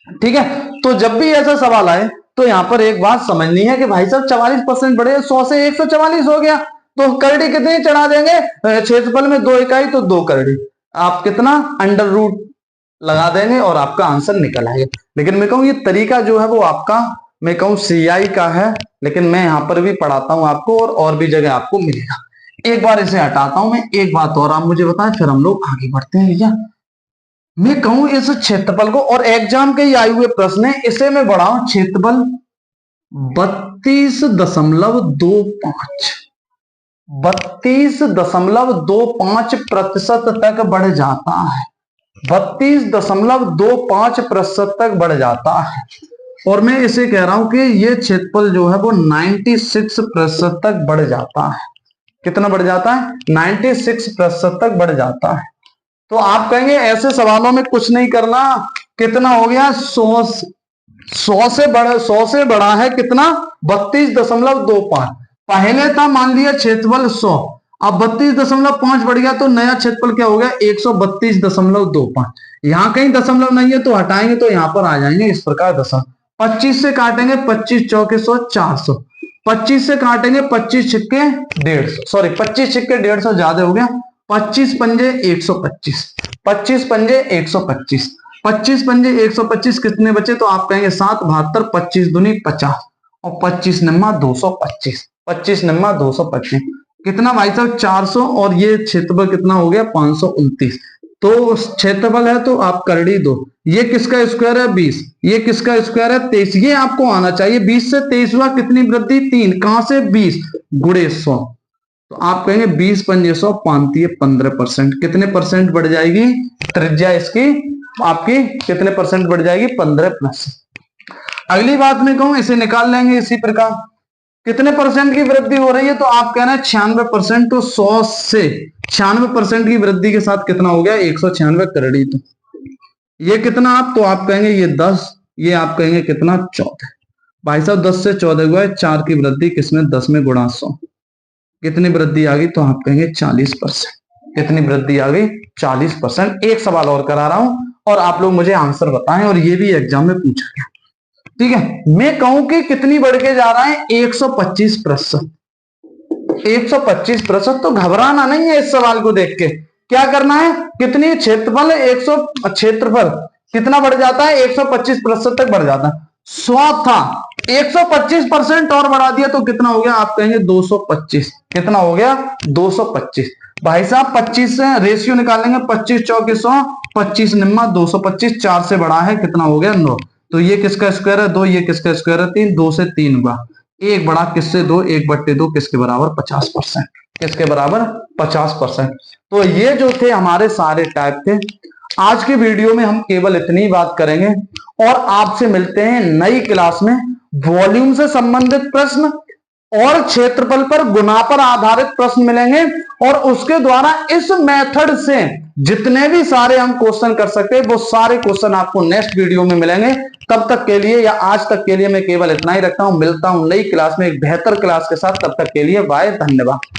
ठीक है। तो जब भी ऐसा सवाल आए तो यहां पर एक बात समझनी है कि भाई साहब 44% बढ़े 100 से 144 हो गया तो करड़ी कितनी चढ़ा देंगे। क्षेत्रफल में 2 इकाई तो 2 करड़ी। आप कितना अंडर रूट लगा देंगे और आपका आंसर निकल आएगा। लेकिन मैं कहूं ये तरीका जो है वो आपका मैं कहूं सीआई का है। लेकिन मैं यहां पर भी पढ़ाता हूं आपको और भी जगह आपको मिलेगा। एक बार इसे हटाता हूं मैं। एक बात और आप मुझे बताएं फिर हम लोग आगे बढ़ते हैं। भैया मैं कहूं इस क्षेत्रफल को और एग्जाम के आए हुए प्रश्न है इसे मैं बढ़ाऊं क्षेत्रफल 32.25 32.25% तक बढ़ जाता है। 32.25% तक बढ़ जाता है। और मैं इसे कह रहा हूं कि ये क्षेत्रफल जो है वो 96% तक बढ़ जाता है। कितना बढ़ जाता है 96% तक बढ़ जाता है। तो आप कहेंगे ऐसे सवालों में कुछ नहीं करना। कितना हो गया 100 से बढ़ा है कितना 32.25। पहले था मान लिया क्षेत्रफल 100 अब 32.5 बढ़ गया तो नया क्षेत्रफल क्या हो गया 132.25। यहां कहीं दशमलव नहीं है तो हटाएंगे तो यहां पर आ जाएंगे इस प्रकार दशमलव। 25 से काटेंगे 25 चौके 100 400। 25 से काटेंगे 25 छिक्के 150 सॉरी 25 छिक्के 150 ज्यादा हो गया। 25 पंजे 125। 25 पंजे 125। 25 पंजे 125 कितने बचे तो आप कहेंगे 7 72 25 दूनी 50 और 25 नम्मा 225। 25 नम्मा 225 कितना भाई साहब 400 और ये क्षेत्रफल कितना हो गया 529। तो क्षेत्रफल है तो आप करड़ी दो। ये किसका स्क्वायर है 20। ये किसका स्क्वायर है 23। ये आपको आना चाहिए 20 से 23 हुआ कितनी वृद्धि 3। कहां से 20 गुणे 100। तो आप कहेंगे 20 पंजे 100 पांती है 15%। कितने परसेंट बढ़ जाएगी त्रिज्या इसकी आपकी कितने परसेंट बढ़ जाएगी 15%। अगली बात में कहूं इसे निकाल लेंगे इसी प्रकार। कितने परसेंट की वृद्धि हो रही है तो आप कह रहे हैं 96%। तो 100 से 96% की वृद्धि के साथ कितना हो गया 196 करड़ी। तो ये कितना आप तो आप कहेंगे ये 10। ये आप कहेंगे कितना 14। भाई साहब 10 से 14 हुआ है 4 की वृद्धि किसमें 10 में गुणा 100। कितनी वृद्धि आ गई तो आप कहेंगे 40%। कितनी वृद्धि आ गई 40%। एक सवाल और करा रहा हूं और आप लोग मुझे आंसर बताएं और ये भी एग्जाम में पूछा गया। ठीक है। मैं कहूं कि कितनी बढ़ के जा रहा है 125%। 125% तो घबराना नहीं है इस सवाल को देख के। क्या करना है कितनी क्षेत्रफल 100 क्षेत्रफल कितना बढ़ जाता है 125% तक बढ़ जाता है। 100 था 125% और बढ़ा दिया तो कितना हो गया आप कहेंगे 225। कितना हो गया 225। भाई साहब 25 से रेशियो निकालेंगे 25 चौके 100 25 निम्मा 225। 4 से बढ़ा है कितना हो गया 9। तो ये किसका स्क्वायर है 2। ये किसका स्क्वायर है 3। 2 से 3 हुआ। एक बढ़ा किससे 2 1/2 किसके बराबर 50%। किसके बराबर 50%। तो ये जो थे हमारे सारे टाइप थे। आज के वीडियो में हम केवल इतनी बात करेंगे और आपसे मिलते हैं नई क्लास में। वॉल्यूम से संबंधित प्रश्न और क्षेत्रफल पर गुना पर आधारित प्रश्न मिलेंगे। और उसके द्वारा इस मेथड से जितने भी सारे हम क्वेश्चन कर सकते हैं वो सारे क्वेश्चन आपको नेक्स्ट वीडियो में मिलेंगे। तब तक के लिए या आज तक के लिए मैं केवल इतना ही रखता हूं। मिलता हूं नई क्लास में एक बेहतर क्लास के साथ। तब तक के लिए बाय, धन्यवाद।